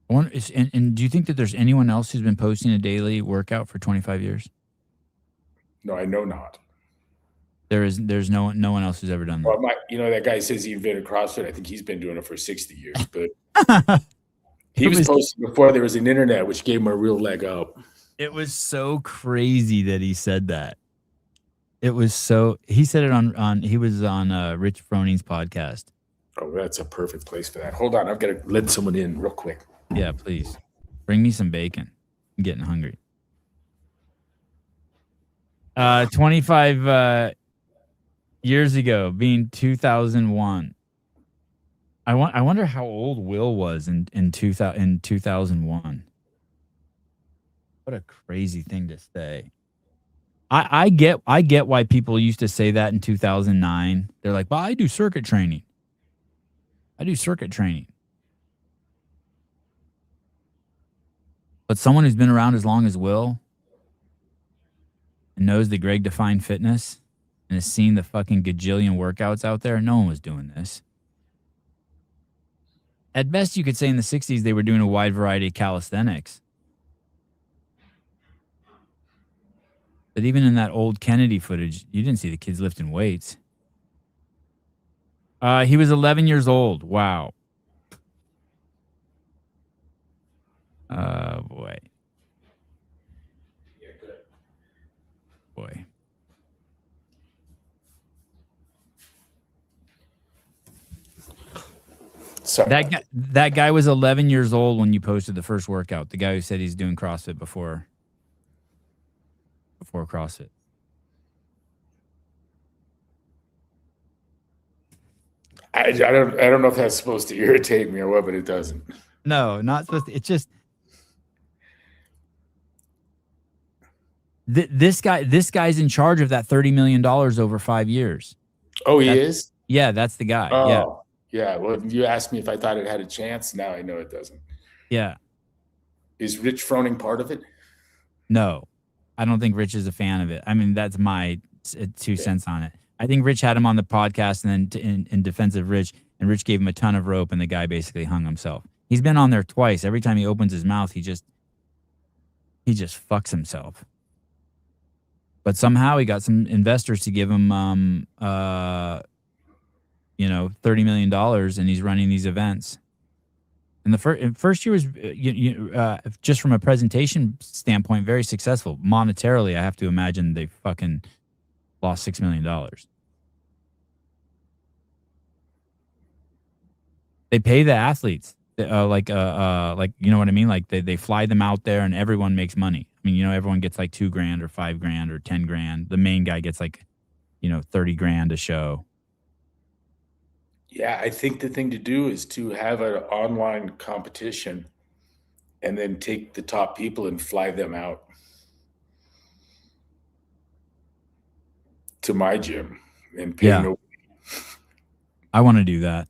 And do you think that there's anyone else who's been posting a daily workout for 25 years? No, I know not. There's no one else who's ever done that. Well, that guy says he invented CrossFit. I think he's been doing it for 60 years, but he was posting before there was an internet, which gave him a real leg up. It was so crazy that he said that. He said it he was on Rich Froning's podcast. Oh, that's a perfect place for that. Hold on. I've got to let someone in real quick. Yeah, please. Bring me some bacon. I'm getting hungry. 25 years ago, being 2001. I wonder how old Will was in 2001. What a crazy thing to say. I get why people used to say that in 2009. They're like, "Well, I do circuit training. But someone who's been around as long as Will and knows the Greg Defined Fitness and has seen the fucking gajillion workouts out there, no one was doing this. At best, you could say in the 60s they were doing a wide variety of calisthenics. But even in that old Kennedy footage, you didn't see the kids lifting weights. He was 11 years old. Wow. Boy. Yeah, good. Boy. Sorry. That guy was 11 years old when you posted the first workout. The guy who said he's doing CrossFit before CrossFit. I don't know if that's supposed to irritate me or what, but it doesn't. No, not supposed to. It's just this guy's in charge of that $30 million over 5 years. Oh, he is? Yeah, that's the guy. Oh, yeah. Well, you asked me if I thought it had a chance. Now I know it doesn't. Yeah. Is Rich Froning part of it? No, I don't think Rich is a fan of it. I mean, that's my 2 cents on it. I think Rich had him on the podcast, and then in defense of Rich, and Rich gave him a ton of rope, and the guy basically hung himself. He's been on there twice. Every time he opens his mouth, he just fucks himself. But somehow he got some investors to give him, $30 million, and he's running these events. And the first year was, just from a presentation standpoint, very successful. Monetarily, I have to imagine they fucking lost $6 million. They pay the athletes, you know what I mean? Like they fly them out there, and everyone makes money. I mean, everyone gets like $2,000 or $5,000 or $10,000. The main guy gets like, $30,000 a show. Yeah, I think the thing to do is to have an online competition and then take the top people and fly them out to my gym and pay no. I want to do that.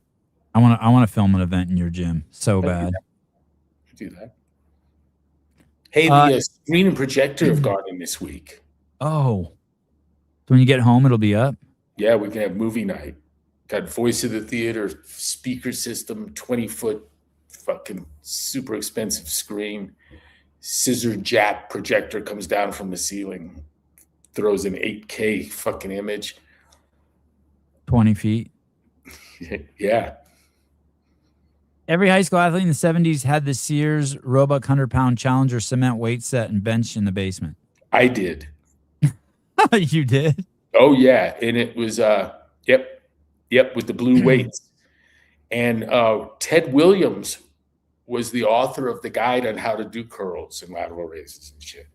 I want to film an event in your gym so bad. Do that. Hey, the screen and projector have gone in this week. Oh, so when you get home, it'll be up? Yeah, we can have movie night. Got voice of the theater, speaker system, 20-foot fucking super expensive screen. Scissor jack projector comes down from the ceiling, throws an 8K fucking image. 20 feet. Yeah. Every high school athlete in the 70s had the Sears Roebuck 100-pound Challenger cement weight set and bench in the basement. I did. You did? Oh, yeah. And it was, Yep, with the blue weights. And Ted Williams was the author of the guide on how to do curls and lateral raises and shit.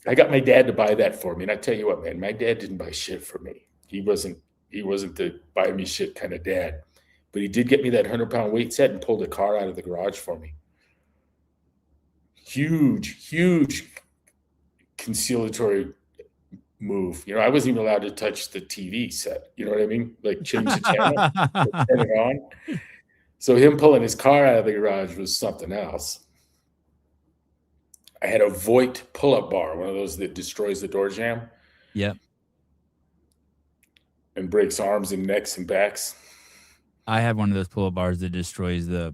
I got my dad to buy that for me. And I tell you what, man, my dad didn't buy shit for me. He wasn't the buy me shit kind of dad. But he did get me that 100-pound weight set and pulled a car out of the garage for me. Huge conciliatory move. I wasn't even allowed to touch the TV set. You know what I mean? Like change the channel, turn it on. So him pulling his car out of the garage was something else. I had a Voight pull-up bar, one of those that destroys the door jamb. Yep. And breaks arms and necks and backs. I have one of those pull-up bars that destroys the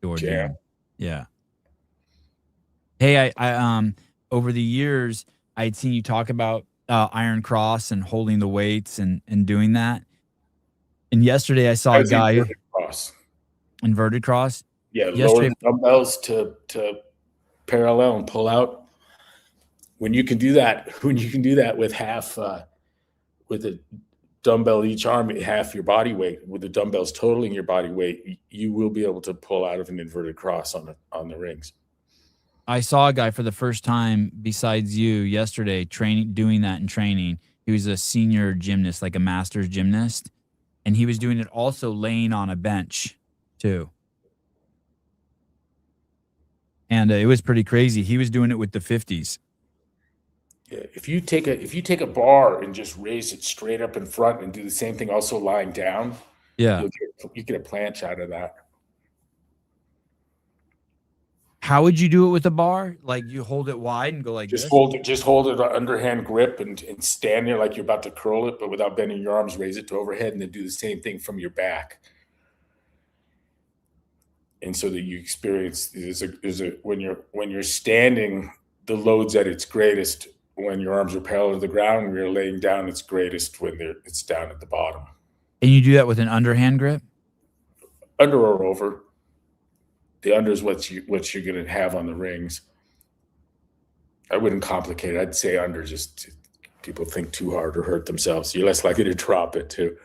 door jamb. Yeah. Hey, I over the years, I'd seen you talk about Iron Cross and holding the weights and doing that. And yesterday I saw a guy inverted cross. Yeah, lower the dumbbells to parallel and pull out. When you can do that with half with a dumbbell each arm, half your body weight, with the dumbbells totaling your body weight, you will be able to pull out of an inverted cross on the rings. I saw a guy for the first time besides you yesterday doing that in training. He was a senior gymnast, like a master's gymnast, and he was doing it also laying on a bench too. And it was pretty crazy. He was doing it with the 50s. Yeah, if you take a bar and just raise it straight up in front and do the same thing also lying down, you get a planche out of that. How would you do it with a bar? Like you hold it wide and go like just this? Hold it underhand grip and stand there like you're about to curl it, but without bending your arms, raise it to overhead, and then do the same thing from your back. And so that you experience when you're standing, the load's at its greatest when your arms are parallel to the ground. When you're laying down, it's greatest when it's down at the bottom. And you do that with an underhand grip? Under or over. The under is what you're going to have on the rings. I wouldn't complicate it. I'd say under, just people think too hard or hurt themselves. You're less likely to drop it too.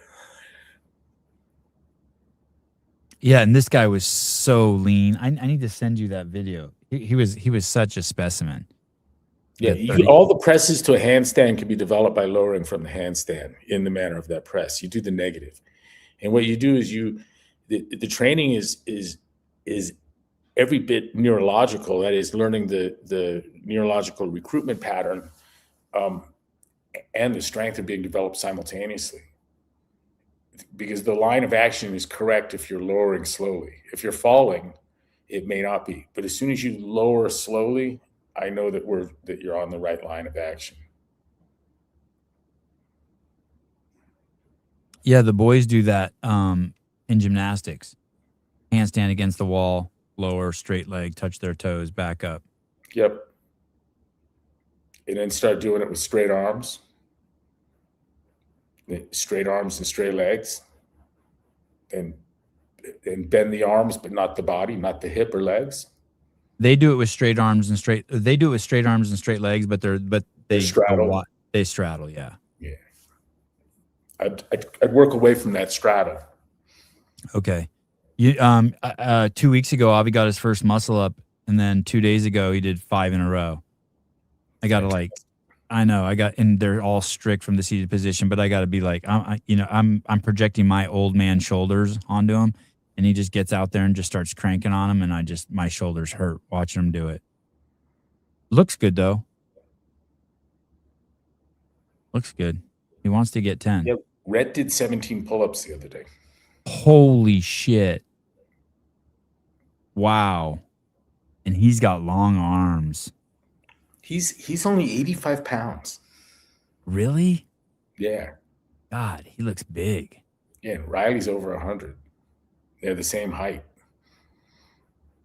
Yeah, and this guy was so lean. I need to send you that video. He was such a specimen. Yeah, all the presses to a handstand can be developed by lowering from the handstand in the manner of that press. You do the negative, and what you do is the training is every bit neurological. That is, learning the neurological recruitment pattern, and the strength are being developed simultaneously. Because the line of action is correct if you're lowering slowly. If you're falling, it may not be. But as soon as you lower slowly, I know that you're on the right line of action. Yeah, the boys do that in gymnastics. Handstand against the wall, lower, straight leg, touch their toes, back up. Yep. And then start doing it with straight arms. Straight arms and straight legs. And bend the arms, but not the body, not the hip or legs. They do it with straight arms and straight. They do it with straight arms and straight legs, but they straddle. They straddle, yeah. Yeah. I'd work away from that straddle. Okay. 2 weeks ago, Avi got his first muscle up, and then 2 days ago he did 5 in a row. I gotta and they're all strict from the seated position, but I gotta be like, I'm projecting my old man shoulders onto him, and he just gets out there and just starts cranking on him, and my shoulders hurt watching him do it. Looks good though. Looks good. He wants to get 10. Yep. Rhett did 17 pull-ups the other day. Holy shit. Wow. And he's got long arms. He's only 85 pounds. Really? Yeah. God, he looks big. Yeah, and Riley's over 100. They're the same height.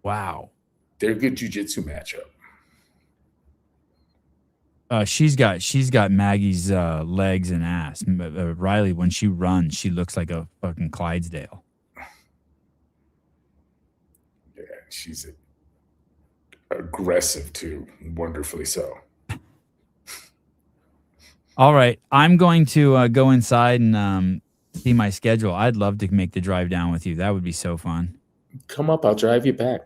Wow. They're a good jiu-jitsu matchup. She's got Maggie's legs and ass. Riley, when she runs, she looks like a fucking Clydesdale. Yeah, she's aggressive too, wonderfully so. All right, I'm going to go inside and see my schedule. I'd love to make the drive down with you. That would be so fun. Come up, I'll drive you back.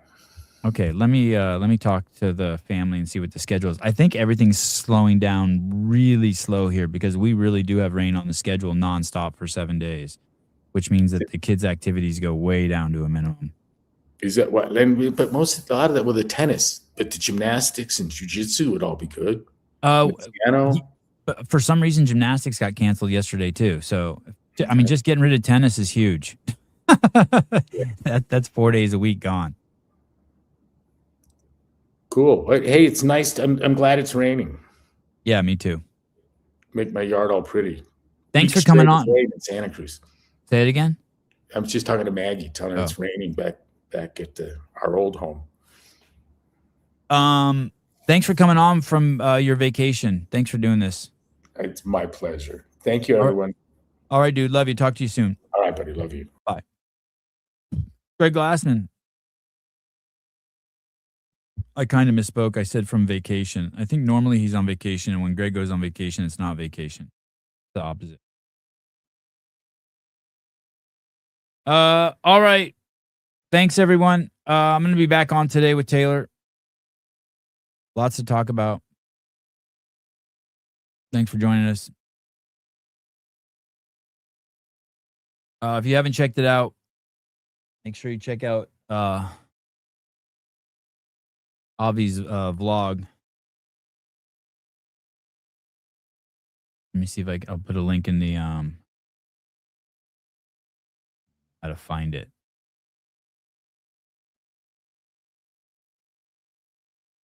Okay, let me talk to the family and see what the schedule is. I think everything's slowing down really slow here because we really do have rain on the schedule nonstop for 7 days, which means that the kids' activities go way down to a minimum. Is that what? But a lot of that with the tennis, but the gymnastics and jiu-jitsu would all be good. Piano. For some reason, gymnastics got canceled yesterday too. So, I mean, just getting rid of tennis is huge. That's 4 days a week gone. Cool. Hey, it's nice. I'm glad it's raining. Yeah, me too. Make my yard all pretty. Thanks for coming on. In Santa Cruz. Say it again. I'm just talking to Maggie, telling her it's raining back at our old home. Thanks for coming on from your vacation. Thanks for doing this. It's my pleasure. Thank you, everyone. All right, dude. Love you. Talk to you soon. All right, buddy. Love you. Bye. Greg Glassman. I kind of misspoke. I said from vacation. I think normally he's on vacation, and when Greg goes on vacation, it's not vacation. It's the opposite. All right. Thanks, everyone. I'm going to be back on today with Taylor. Lots to talk about. Thanks for joining us. If you haven't checked it out, make sure you check out Avi's vlog. Let me see if I'll put a link in the how to find it.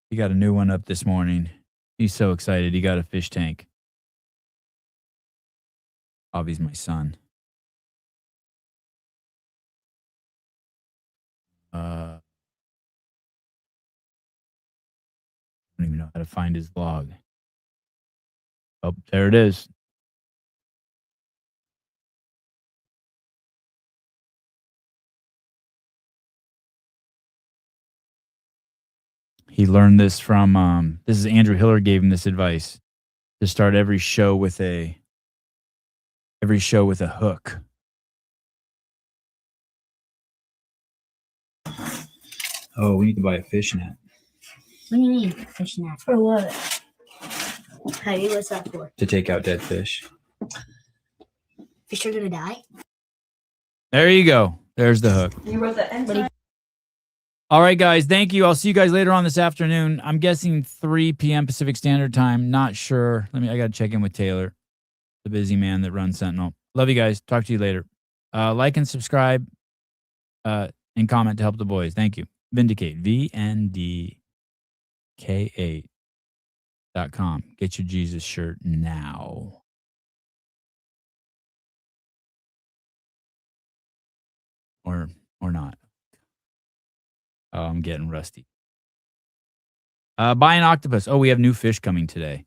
He got a new one up this morning. He's so excited. He got a fish tank. Avi's my son. don't even know how to find his log. Oh, there it is. He learned this from this is Andrew Hiller gave him this advice to start every show with a hook. Oh, we need to buy a fish net. What do you mean, fish net? For what? Honey, what's that for? To take out dead fish. Fish are gonna die? There you go. There's the hook. You wrote the end. All right, guys. Thank you. I'll see you guys later on this afternoon. I'm guessing 3 p.m. Pacific Standard Time. Not sure. I got to check in with Taylor, the busy man that runs Sentinel. Love you guys. Talk to you later. Like and subscribe and comment to help the boys. Thank you. Vindicate. VNDK8.com. Get your Jesus shirt now. Or not. Oh, I'm getting rusty. Buy an octopus. Oh, we have new fish coming today.